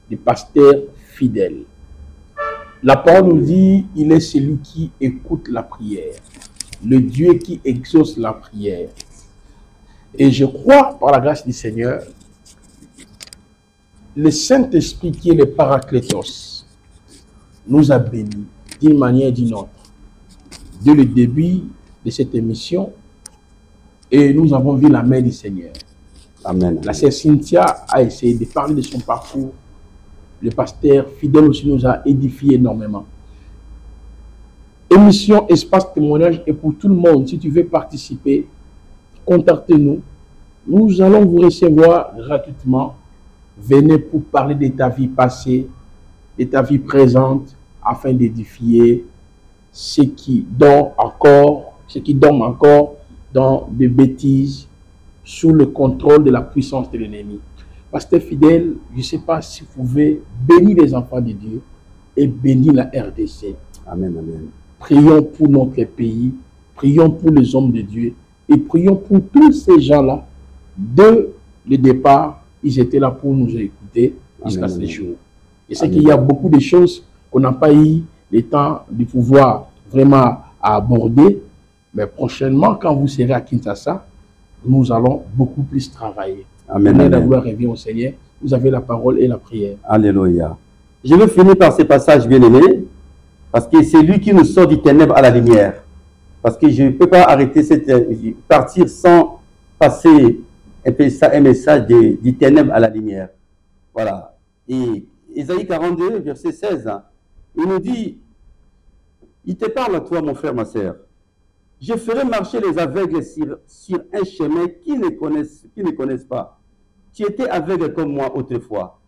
du pasteur fidèle. La parole nous dit, il est celui qui écoute la prière, le Dieu qui exauce la prière. Et je crois, par la grâce du Seigneur, le Saint-Esprit qui est le Paraclétos nous a bénis d'une manière ou d'une autre. Dès le début de cette émission, et nous avons vu la main du Seigneur. Amen. La sœur Cynthia a essayé de parler de son parcours. Le pasteur fidèle aussi nous a édifié énormément. Émission Espace Témoignage est pour tout le monde. Si tu veux participer, contactez-nous. Nous allons vous recevoir gratuitement. Venez pour parler de ta vie passée, de ta vie présente, afin d'édifier ceux qui dorment encore dans des bêtises, sous le contrôle de la puissance de l'ennemi. Pasteur fidèle, je ne sais pas si vous pouvez bénir les enfants de Dieu et bénir la RDC. Amen, amen. Prions pour notre pays, prions pour les hommes de Dieu et prions pour tous ces gens-là. Dès le départ, ils étaient là pour nous écouter jusqu'à ce jour. Je sais qu'il y a beaucoup de choses qu'on n'a pas eu le temps de pouvoir vraiment aborder, mais prochainement, quand vous serez à Kinshasa, nous allons beaucoup plus travailler. Amen, amen. La gloire revient au Seigneur. Vous avez la parole et la prière. Alléluia. Je vais finir par ce passage bien-aimé, parce que c'est lui qui nous sort du ténèbre à la lumière. Parce que je ne peux pas arrêter partir sans passer un message du ténèbre à la lumière. Voilà. Et Ésaïe 42, verset 16, il nous dit, il te parle à toi, mon frère, ma sœur. Je ferai marcher les aveugles sur un chemin qu'ils ne connaissent pas. Tu étais aveugle comme moi autrefois.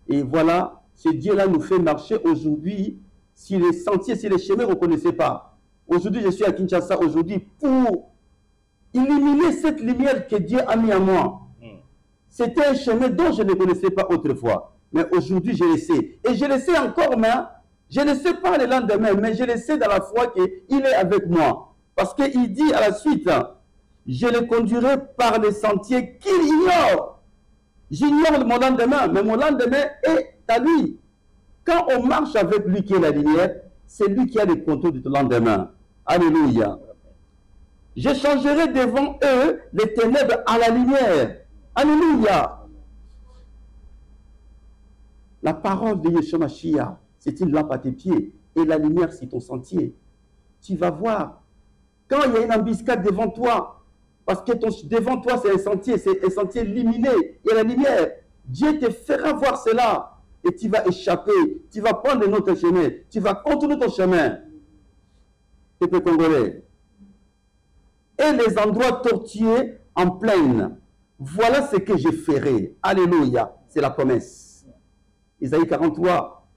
Et voilà, ce Dieu-là nous fait marcher aujourd'hui sur les sentiers, sur les chemins qu'on ne connaissait pas. Aujourd'hui, je suis à Kinshasa aujourd'hui pour illuminer cette lumière que Dieu a mis en moi. C'était un chemin dont je ne connaissais pas autrefois. Mais aujourd'hui, je le sais. Et je le sais encore, mais je ne sais pas le lendemain, mais je le sais dans la foi qu'il est avec moi. Parce qu'il dit à la suite, je le conduirai par les sentiers qu'il ignore. J'ignore mon lendemain, mais mon lendemain est à lui. Quand on marche avec lui qui est la lumière, c'est lui qui a le contrôle de ton lendemain. Alléluia. Je changerai devant eux les ténèbres à la lumière. Alléluia. La parole de Yeshua Mashiach, c'est une lampe à tes pieds et la lumière, c'est ton sentier. Tu vas voir. Quand il y a une embuscade devant toi, parce que devant toi, c'est un sentier illuminé, il y a la lumière. Dieu te fera voir cela et tu vas échapper. Tu vas prendre un autre chemin. Tu vas continuer ton chemin. Peuple congolais. Et les endroits tortueux en plaine. Voilà ce que je ferai. Alléluia. C'est la promesse. Isaïe 43,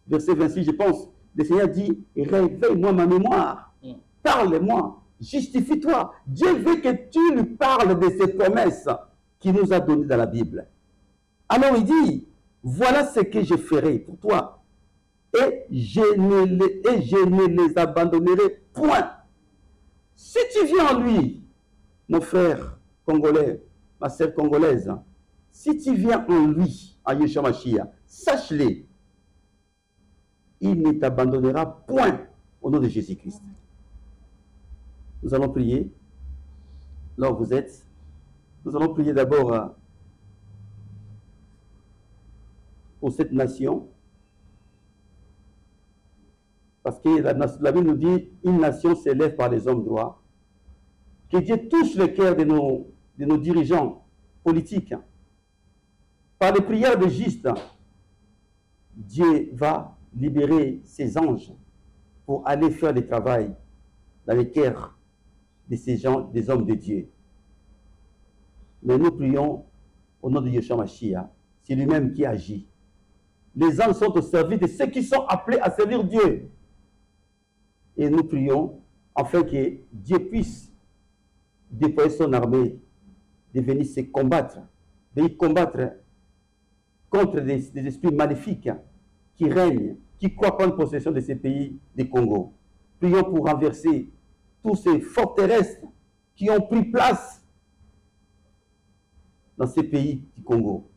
verset 26, je pense. Le Seigneur dit, réveille-moi ma mémoire. Parle-moi. Justifie-toi. Dieu veut que tu lui parles de ses promesses qu'il nous a données dans la Bible. Alors il dit, voilà ce que je ferai pour toi. Et je ne les abandonnerai point. Si tu viens en lui, mon frère congolais, ma sœur congolaise, si tu viens en lui, à Yeshua Mashiach, sache-le, il ne t'abandonnera point au nom de Jésus-Christ. Nous allons prier. Là où vous êtes, nous allons prier d'abord pour cette nation. Parce que la Bible nous dit, une nation s'élève par les hommes droits. Que Dieu touche le cœur de nos dirigeants politiques. Par les prières de justes, Dieu va libérer ses anges pour aller faire le travail dans les cœurs de ces gens, des hommes de Dieu. Mais nous prions au nom de Yeshua Mashiach. C'est lui-même qui agit. Les anges sont au service de ceux qui sont appelés à servir Dieu. Et nous prions afin que Dieu puisse déployer son armée, de venir se combattre, de combattre contre des esprits maléfiques qui règnent, qui croient prendre possession de ces pays du Congo. Prions pour renverser tous ces forteresses qui ont pris place dans ces pays du Congo.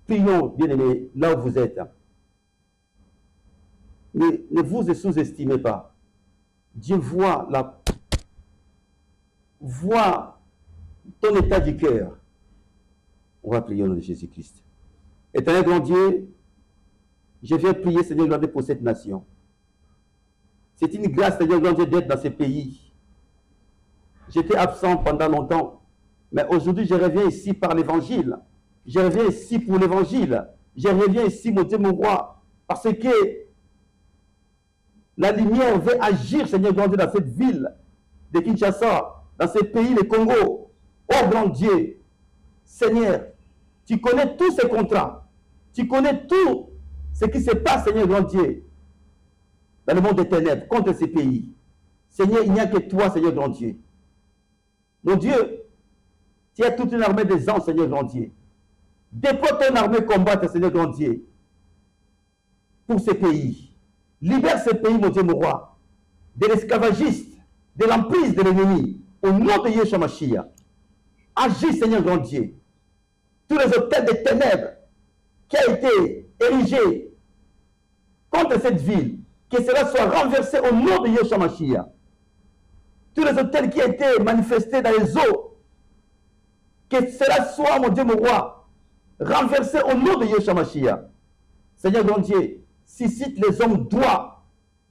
Prions, bien-aimés, là où vous êtes. Ne vous sous-estimez pas. Dieu voit ton état du cœur. On va prier au nom de Jésus-Christ. Éternel grand Dieu, je viens prier, Seigneur grand Dieu, pour cette nation. C'est une grâce, Seigneur grand Dieu, d'être dans ce pays. J'étais absent pendant longtemps, mais aujourd'hui, je reviens ici par l'évangile. Je reviens ici pour l'évangile. Je reviens ici, mon Dieu, mon roi, parce que la lumière veut agir, Seigneur grand Dieu, dans cette ville de Kinshasa, dans ce pays, le Congo. Oh grand Dieu, Seigneur, tu connais tous ces contrats. Tu connais tout ce qui se passe, Seigneur grand Dieu, dans le monde des ténèbres, contre ces pays. Seigneur, il n'y a que toi, Seigneur grand Dieu. Mon Dieu, tu as toute une armée des anges, Seigneur grand Dieu. Déploie ton armée combattre, Seigneur grand Dieu, pour ces pays. Libère ces pays, mon Dieu, mon roi, de l'esclavagiste, de l'emprise de l'ennemi, au nom de Yeshua Mashiach. Agis, Seigneur grand Dieu. Tous les hôtels des ténèbres qui ont été érigés contre cette ville, que cela soit renversé au nom de Yeshua Mashiach. Tous les hôtels qui ont été manifestés dans les eaux, que cela soit, mon Dieu, mon roi, renversé au nom de Yeshua Mashiach. Seigneur grand Dieu, suscite les hommes droits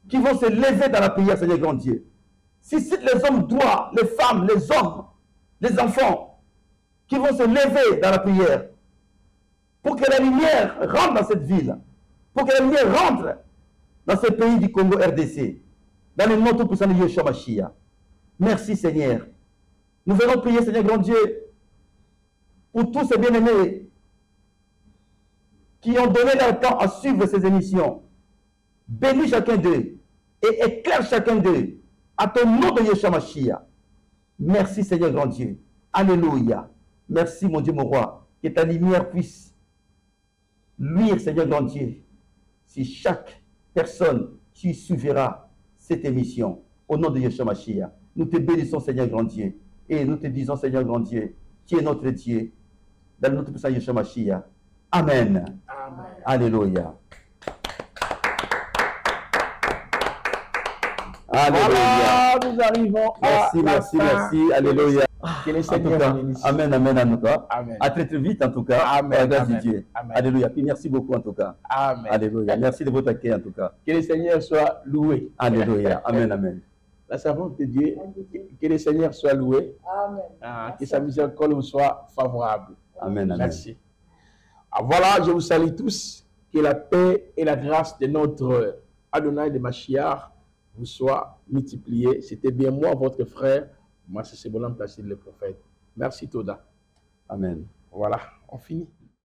qui vont se lever dans la prière, Seigneur grand Dieu. Suscite les hommes droits, les femmes, les hommes, les enfants qui vont se lever dans la prière pour que la lumière rentre dans cette ville, pour que la lumière rentre dans ce pays du Congo RDC, dans le nom tout-puissant de Yeshua Mashiach. Merci Seigneur. Nous allons prier, Seigneur grand Dieu, pour tous ces bien-aimés qui ont donné leur temps à suivre ces émissions. Bénis chacun d'eux et éclaire chacun d'eux à ton nom de Yeshua Mashiach. Merci Seigneur grand Dieu. Alléluia. Merci mon Dieu, mon roi. Que ta lumière puisse luire, Seigneur grand Dieu, si chaque personne qui suivra cette émission. Au nom de Yeshua Mashiach. Nous te bénissons, Seigneur grand Dieu. Et nous te disons, Seigneur grand Dieu, qui est notre Dieu, dans notre puissant Yeshua Mashiach. Amen. Amen. Alléluia. Alléluia. Voilà, nous arrivons Merci, à la merci, fin. merci. Alléluia. Que le En tout Seigneur cas, vous bénisse. amen, amen, en tout cas. Amen. À très, très vite, en tout cas. Amen, Par la grâce amen, de Dieu. amen. Alléluia. Puis merci beaucoup, en tout cas. Amen. Alléluia. Merci de votre accueil, en tout cas. Que le Seigneur soit loué. Alléluia. Amen, amen. La servante de Dieu, que le Seigneur soit loué. Amen. Que sa miséricorde vous soit favorable. Amen, amen. Merci. Voilà, je vous salue tous. Que la paix et la grâce de notre Adonai de Machiar vous soient multipliées. C'était bien moi, votre frère. Moi, c'est Sebolam Placide le prophète. Merci, Toda. Amen. Voilà, on finit.